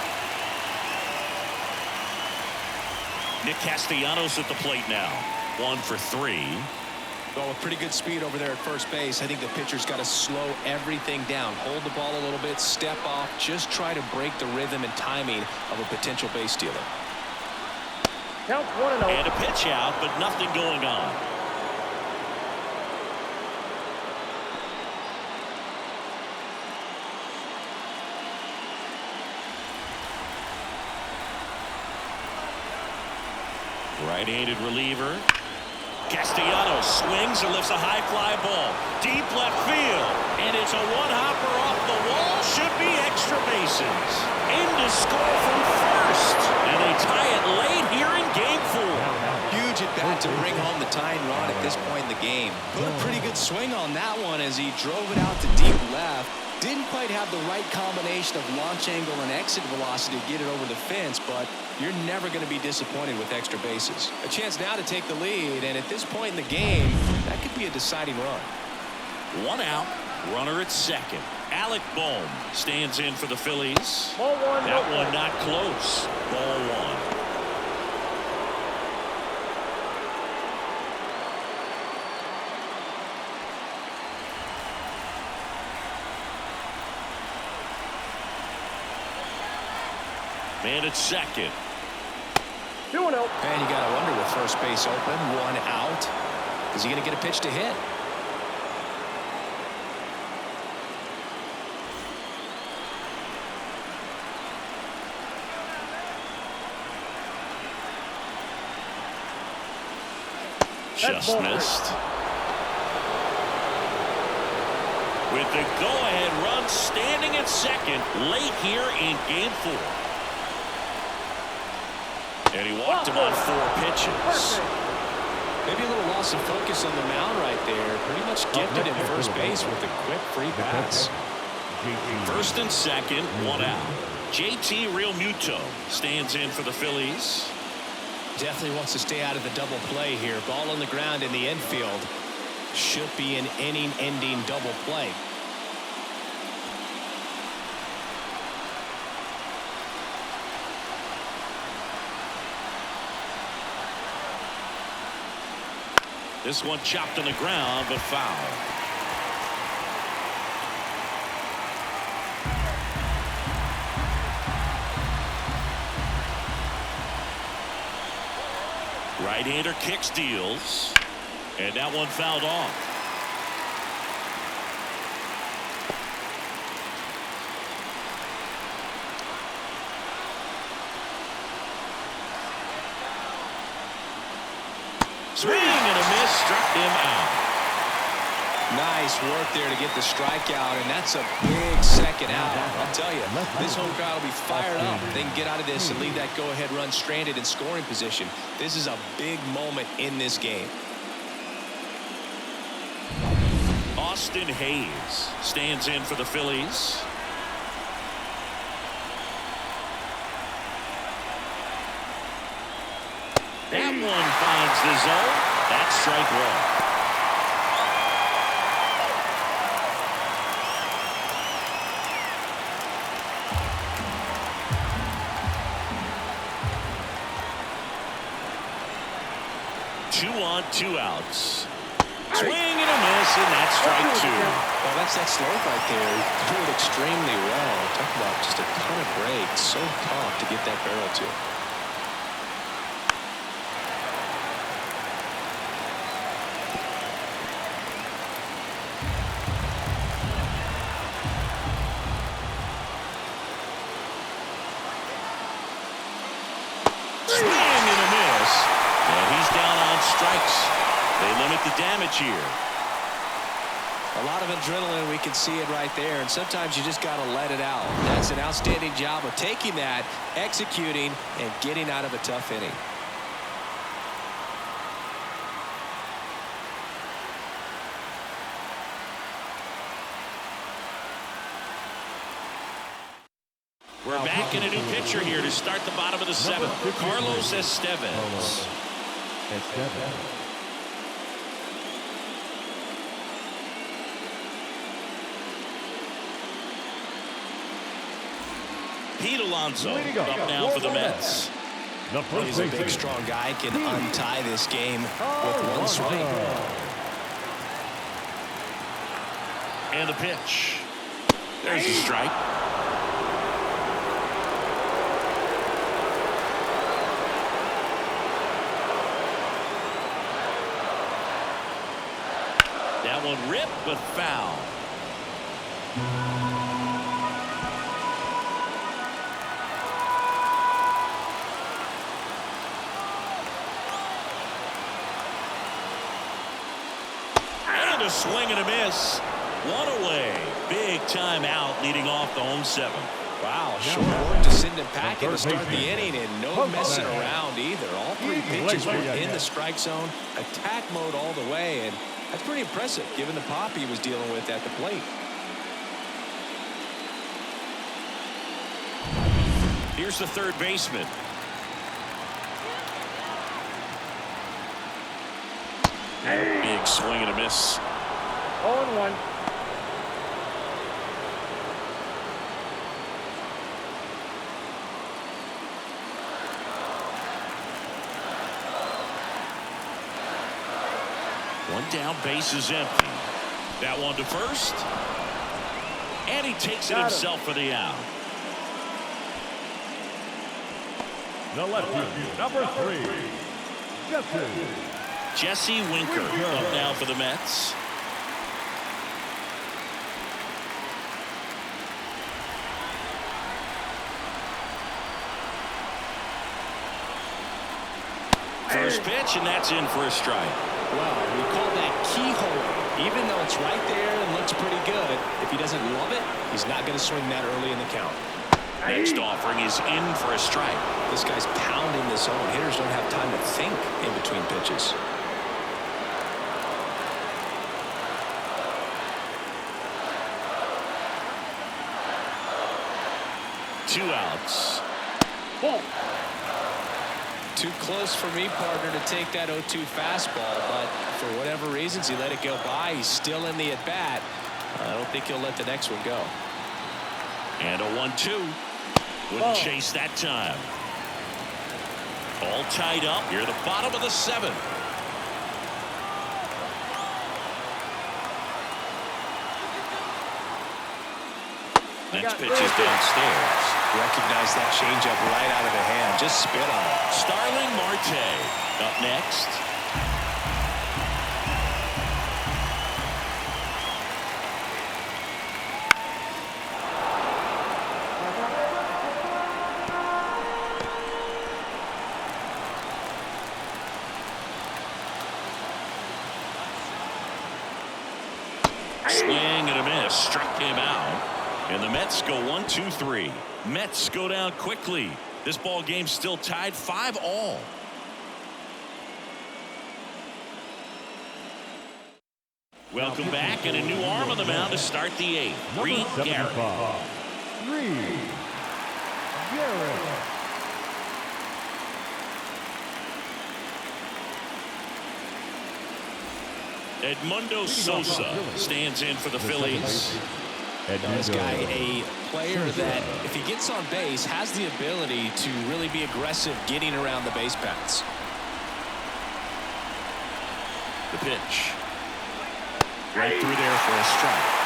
Nick Castellanos at the plate now. 1 for 3. Well, with pretty good speed over there at first base, I think the pitcher's got to slow everything down. Hold the ball a little bit, step off, just try to break the rhythm and timing of a potential base stealer. Count 1-0. And a pitch out, but nothing going on. Right-handed reliever. Castellanos swings and lifts a high fly ball. Deep left field. And it's a one-hopper off the wall. Should be extra bases. In to score from first. And they tie it late here in Game 4. Huge at bat to bring home the tying run at this point in the game. Put a pretty good swing on that one as he drove it out to deep left. Didn't quite have the right combination of launch angle and exit velocity to get it over the fence, but you're never going to be disappointed with extra bases. A chance now to take the lead, and at this point in the game, that could be a deciding run. 1 out, runner at second. Alec Bohm stands in for the Phillies. Ball 1, That one not close. Ball 1. Man at second. 2-0. And you got to wonder with first base open, 1 out. Is he going to get a pitch to hit? Just missed. With the go-ahead run standing at second late here in Game 4. And he walked him on 4 pitches. Maybe a little loss of focus on the mound right there. Pretty much gifted him first base with a quick free pass. First and second, 1 out. JT Realmuto stands in for the Phillies. Definitely wants to stay out of the double play here. Ball on the ground in the infield. Should be an inning-ending double play. This one chopped on the ground, but foul. Right-hander kicks, deals, and that one fouled off. Swing and a miss, struck him out. Nice work there to get the strikeout, and that's a big second out. I'll tell you, this home crowd will be fired up if they can get out of this and leave that go-ahead run stranded in scoring position. This is a big moment in this game. Austin Hayes stands in for the Phillies. That one finds the zone. That's strike 1. Two on, 2 outs. Swing and a miss, and that's strike 2. Well, that's that slope right there. Threw it extremely well. Talk about just a ton of break. So tough to get that barrel to. Swing and a miss. And he's down on strikes. They limit the damage here. A lot of adrenaline, we can see it right there, and sometimes you just got to let it out. That's an outstanding job of taking that, executing, and getting out of a tough inning. We're back in a new pitcher here to start the bottom of the seventh. Carlos Estevez. Pete Alonso up now for the Mets. He's a big, strong guy, can untie this game with one swing. And the pitch. There's the strike. That one ripped, but foul. And a swing and a miss. One away. Big time out leading off the home seventh. Wow, short work to send him packing to start the inning, and no messing around either. All three pitches were in the strike zone, attack mode all the way, and that's pretty impressive given the pop he was dealing with at the plate. Here's the third baseman. Big swing and a miss. 0-1. One down, base is empty. That one to first. And he takes it himself for the out. The lefty, number 3, Jesse Winker up now for the Mets. First pitch, and that's in for a strike. Well, we call that keyhole. Even though it's right there and looks pretty good, if he doesn't love it, he's not going to swing that early in the count. Next offering is in for a strike. This guy's pounding the zone. Hitters don't have time to think in between pitches. Two outs. Ball. Too close for me, partner, to take that 0-2 fastball, but for whatever reasons, he let it go by. He's still in the at-bat. I don't think he'll let the next one go. And a 1-2. Wouldn't chase that time. All tied up here at the bottom of the seventh. Next pitch is downstairs. Recognize that changeup right out of the hand. Just spit on it. Starling Marte up next. Swing and a miss. Struck him out. And the Mets go 1-2-3. Mets go down quickly. This ball game still tied 5-all. Welcome back, and a new arm on the mound to start the eighth. Reed Garrett. Edmundo Sosa stands in for the Phillies. This guy, a player that, if he gets on base, has the ability to really be aggressive getting around the base paths. The pitch. Right through there for a strike.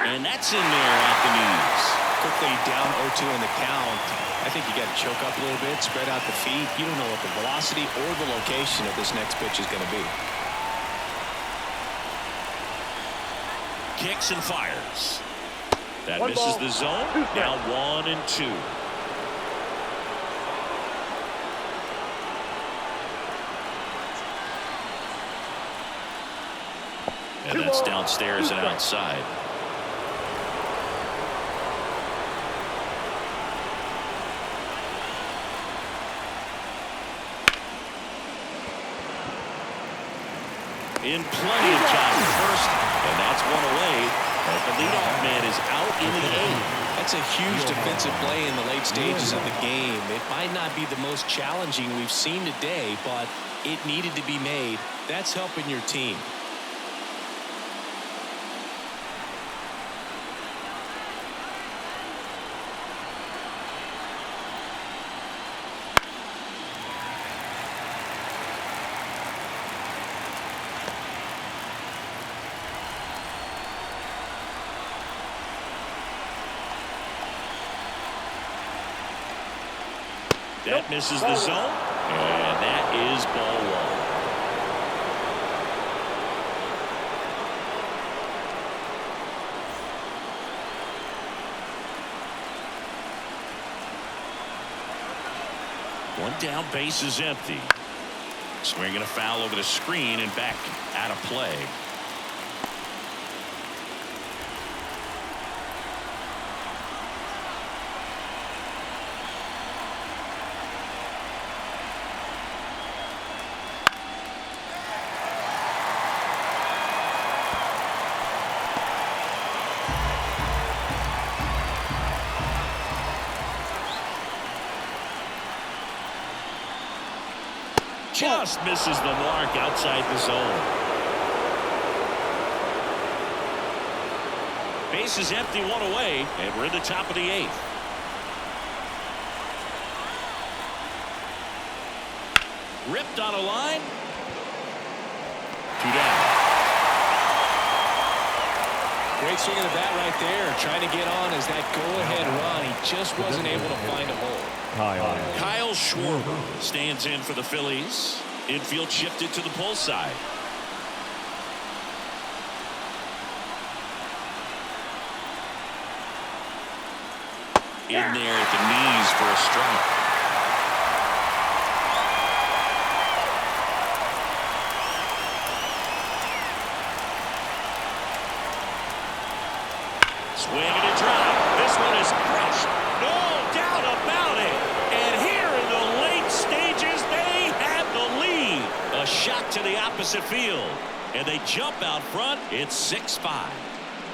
And that's in there at the knees. Quickly down 0-2 in the count. I think you got to choke up a little bit, spread out the feet. You don't know what the velocity or the location of this next pitch is going to be. kicks and fires. That misses the zone. Now 1-2. And that's downstairs and outside. In plenty of time at first, and that's one away. And the leadoff man is out in the 8th. That's a huge defensive play in the late stages of the game. It might not be the most challenging we've seen today, but it needed to be made. That's helping your team. That misses the zone, and that is ball 1. One down, base is empty. Swinging a foul over the screen and back out of play. Just misses the mark outside the zone. Base is empty, 1 away, and we're in the top of the 8th. Ripped on a line. 2 down. Great swing of the bat right there, trying to get on as that go-ahead run. He just wasn't able to find a hole. Kyle Schwarber stands in for the Phillies. Infield shifted to the pull side. In there at the knees for a strike. Swing and a drive. This one is crushed. No doubt about it. And here in the late stages, they have the lead. A shot to the opposite field. And they jump out front. It's 6-5.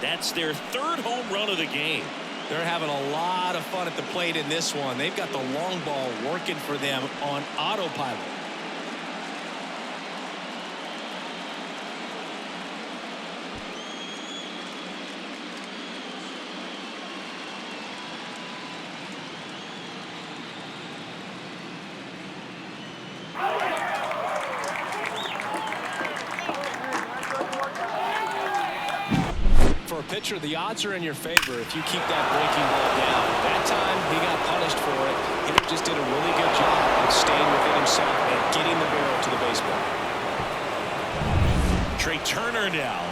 That's their 3rd home run of the game. They're having a lot of fun at the plate in this one. They've got the long ball working for them on autopilot. For a pitcher, the odds are in your favor if you keep that breaking ball down. That time, he got punished for it. Hitter just did a really good job of staying within himself and getting the barrel to the baseball. Trey Turner now.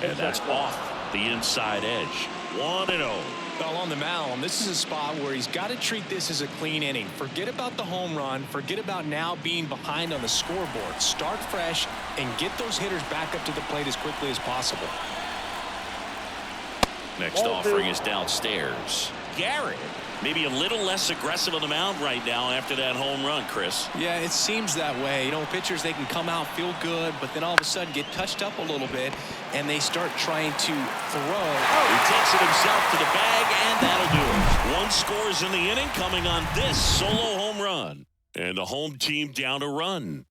And that's off the inside edge. 1-0. Well, on the mound, this is a spot where he's got to treat this as a clean inning. Forget about the home run. Forget about now being behind on the scoreboard. Start fresh and get those hitters back up to the plate as quickly as possible. Next offering is downstairs. Garrett, maybe a little less aggressive on the mound right now after that home run, Chris. Yeah, it seems that way. You know, pitchers, they can come out, feel good, but then all of a sudden get touched up a little bit, and they start trying to throw. He takes it himself to the bag, and that'll do it. 1 scores in the inning coming on this solo home run. And the home team down a run.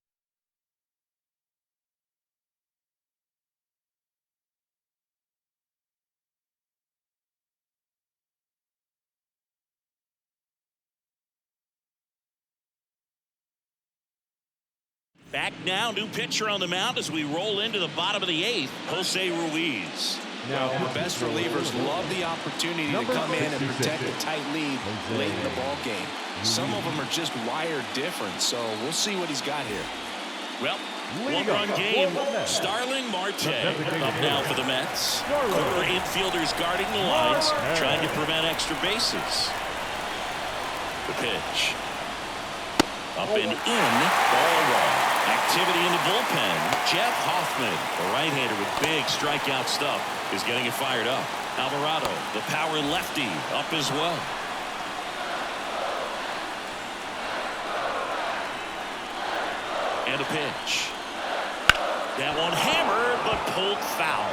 Back now, new pitcher on the mound as we roll into the bottom of the 8th, Jose Ruiz. Now, the best relievers love the opportunity to come in and protect a tight lead late in the ball game. Some of them are just wired different, so we'll see what he's got here. Well, one-run game. Starling Marte up now for the Mets. Corner infielders guarding the lines, trying to prevent extra bases. The pitch. Up and in. Ball one. Activity in the bullpen. Jeff Hoffman, the right-hander with big strikeout stuff, is getting it fired up. Alvarado, the power lefty, up as well. And a pitch. That one hammered, but pulled foul.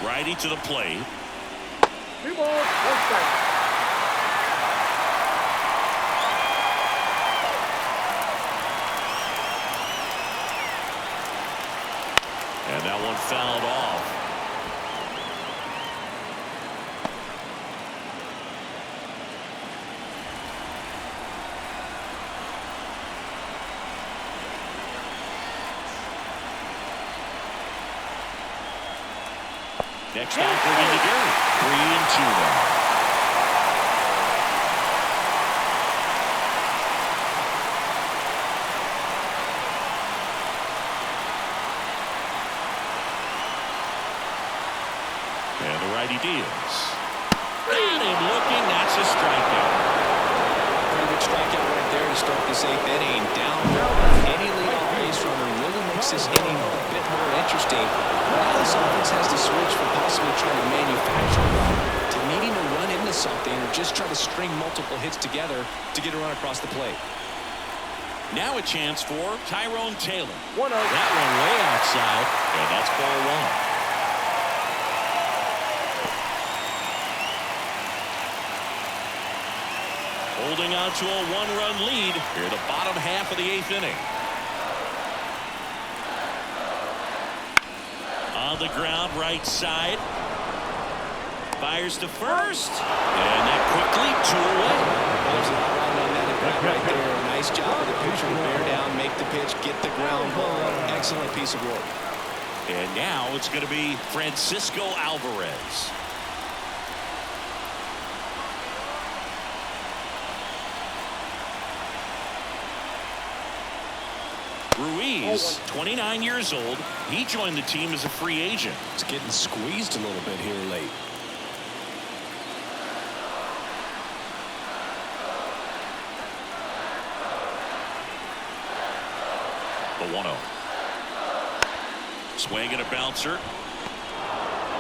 Righty to the plate. 2 balls, 1 strike. And that one fouled off. Next out for the dirt. 3-2 now. And the righty deals. Got him looking. That's a strikeout. Pretty good strikeout right there to start this 8th inning. Down any leadoff base runner really makes this inning a bit more interesting. Now this offense has to switch from possibly trying to manufacture a run to needing to run into something or just try to string multiple hits together to get a run across the plate. Now a chance for Tyrone Taylor. 1-0. That one way outside, and that's ball one. Holding on to a 1-run lead here at the bottom half of the 8th inning. On the ground, right side. Fires to first. And that quickly 2 away. There's a lot riding on that at bat right there. Nice job of the pitcher to bear down, make the pitch, get the ground ball. Excellent piece of work. And now it's going to be Francisco Alvarez. Ruiz, 29 years old. He joined the team as a free agent. It's getting squeezed a little bit here late. The 1-0. Swing and a bouncer.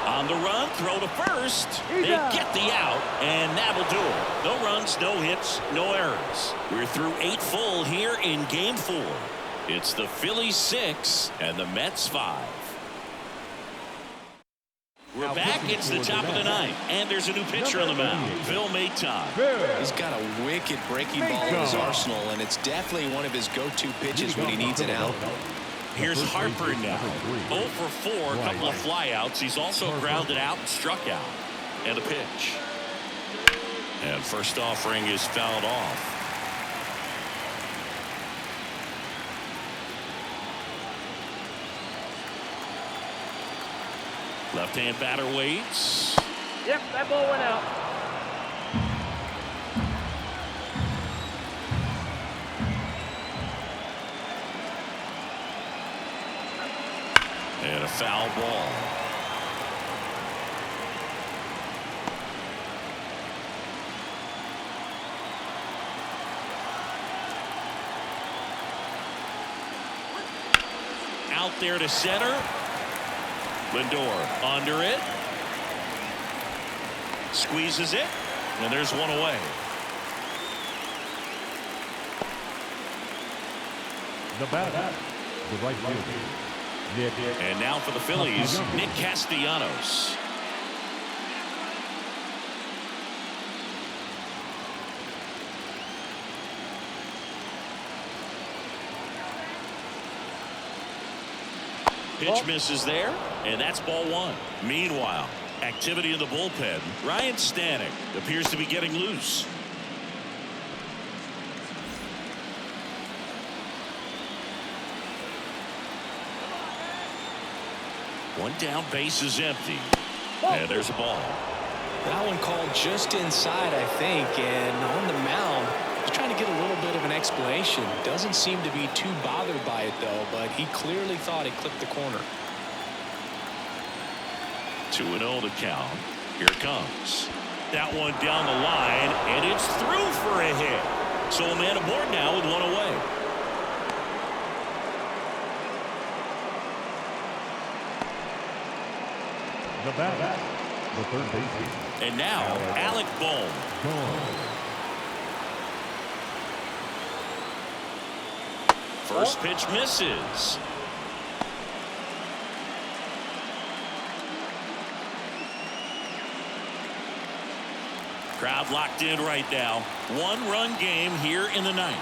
On the run, throw to first. They get the out, and that'll do it. No runs, no hits, no errors. We're through 8 full here in Game 4. It's the Phillies 6 and the Mets 5. We're back. It's the top of the 9th, and there's a new pitcher on the mound. Phil Maton. He's got a wicked breaking ball in his arsenal, and it's definitely one of his go-to pitches when he needs an out. Here's Harper now. 0 for 4, a couple of flyouts. He's also grounded out and struck out. And a pitch. And first offering is fouled off. Left-hand batter waits. Yep, that ball went out. And a foul ball. Out there to center. Lindor under it. Squeezes it. And there's one away. The batter, the right fielder, Nick. And now for the Phillies, Nick Castellanos. Pitch misses there, and that's ball one. Meanwhile, activity in the bullpen. Ryan Stanek appears to be getting loose. One down, base is empty. And there's a ball. That one called just inside, I think, and on the mound, he's trying to get a little bit of an explanation. Doesn't seem to be too bothered by it, though, but he clearly thought it clipped the corner. 2-0 the count. Here it comes. That one down the line, and it's through for a hit. So a man aboard now with one away. The bat, the third baseman. And now, Alec Bohm. First pitch misses. Crowd locked in right now. One-run game here in the ninth.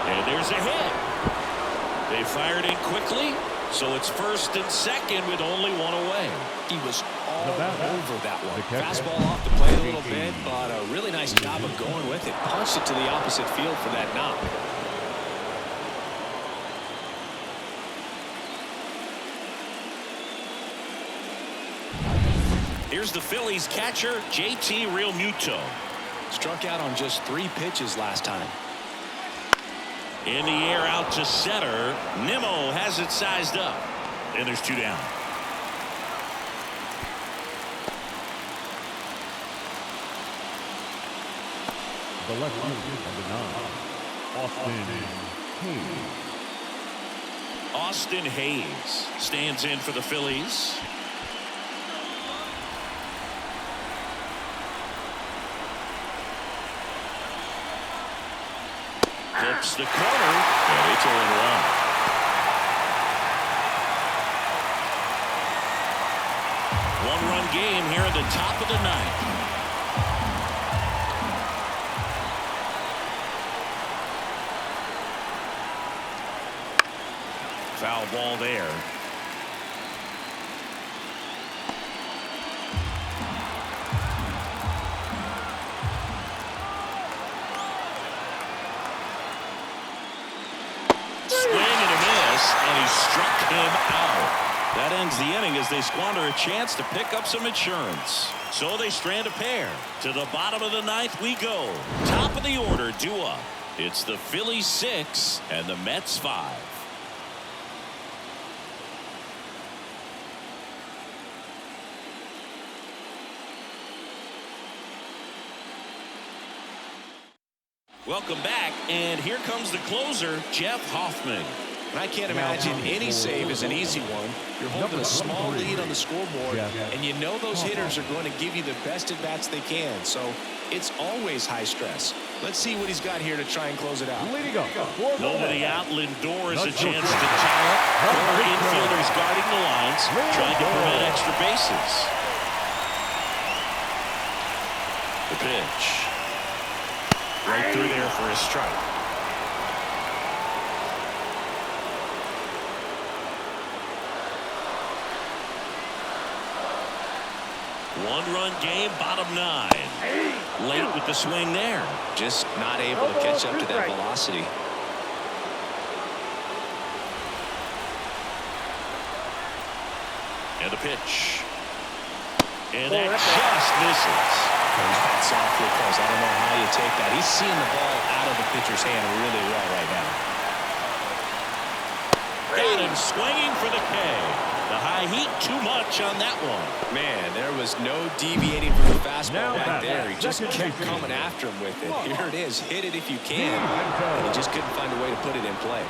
And there's a hit. They fired in quickly, so it's first and second with only one away. He was all over that one. Fastball off the plate a little bit, but a really nice job of going with it. Punched it to the opposite field for that knock. Here's the Phillies catcher, JT Realmuto. Struck out on just 3 pitches last time. In the air out to center. Nimmo has it sized up. And there's 2 down. The left fielder, number 9, Austin Hayes stands in for the Phillies. Flips the corner, and it's 0-1. One-run game here at the top of the ninth. Foul ball there. And he struck him out. That ends the inning as they squander a chance to pick up some insurance. So they strand a pair. To the bottom of the ninth we go. Top of the order due up. It's the Phillies 6 and the Mets 5. Welcome back, and here comes the closer, Jeff Hoffman. And I can't imagine any save is an easy one. You're holding a small lead on the scoreboard, and you know those hitters are going to give you the best at-bats they can. So it's always high stress. Let's see what he's got here to try and close it out. Nobody out. Lindor has a chance to tie it. 4 infielders guarding the lines, trying to prevent extra bases. The pitch. Right through there for a strike. One-run game, bottom 9. Late with the swing there. Just not able to catch up to that velocity. And the pitch. And that just misses. That's awfully close. I don't know how you take that. He's seeing the ball out of the pitcher's hand really well right now. Got him swinging for the K. The high heat, too much on that one. Man, there was no deviating from the fastball back there. He just kept coming after him with it. Here it is. Hit it if you can. And he just couldn't find a way to put it in play.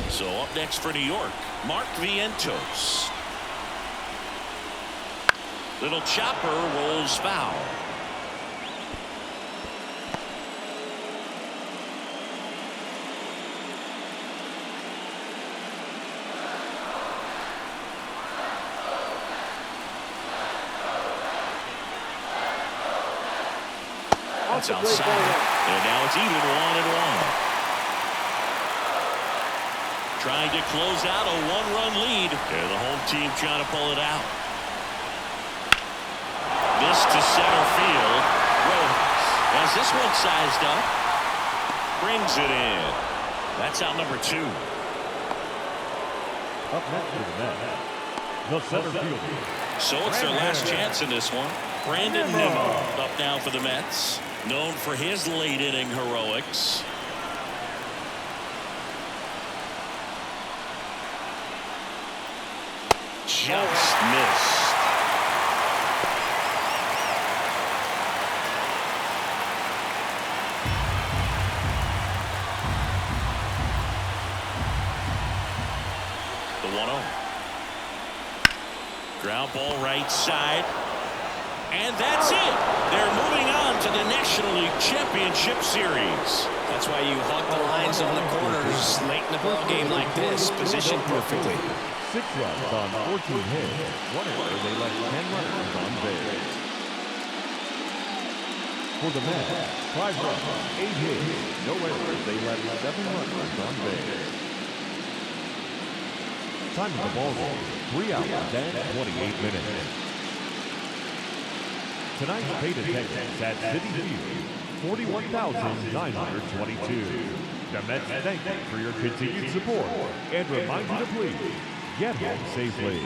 So up next for New York, Mark Vientos. Little chopper rolls foul. That's outside. And now it's even 1-1. Trying to close out a 1-run lead. And the home team trying to pull it out. This to center field. Rojas has this one sized up. Brings it in. That's out number 2. Up next for the Mets, the center fielder. So it's their last chance in this one. Brandon Nimmo up now for the Mets. Known for his late inning heroics. Just missed. The 1-0. Ground ball right side. And that's it. They're moving on to the National League Championship Series. That's why you hug the lines on the corners late in the ball game like this, positioned perfectly. 6 runs on 14 hits. 1 error, they left 10 runners on base. For the Mets, 5 runs, 8 hits, no errors, they left 7 runners on base. Time of the ball game, 3 hours and 28 minutes. Tonight's paid attendance at Citi Field, 41,922. The Mets thank you for your continued support and remind you to please get home safely.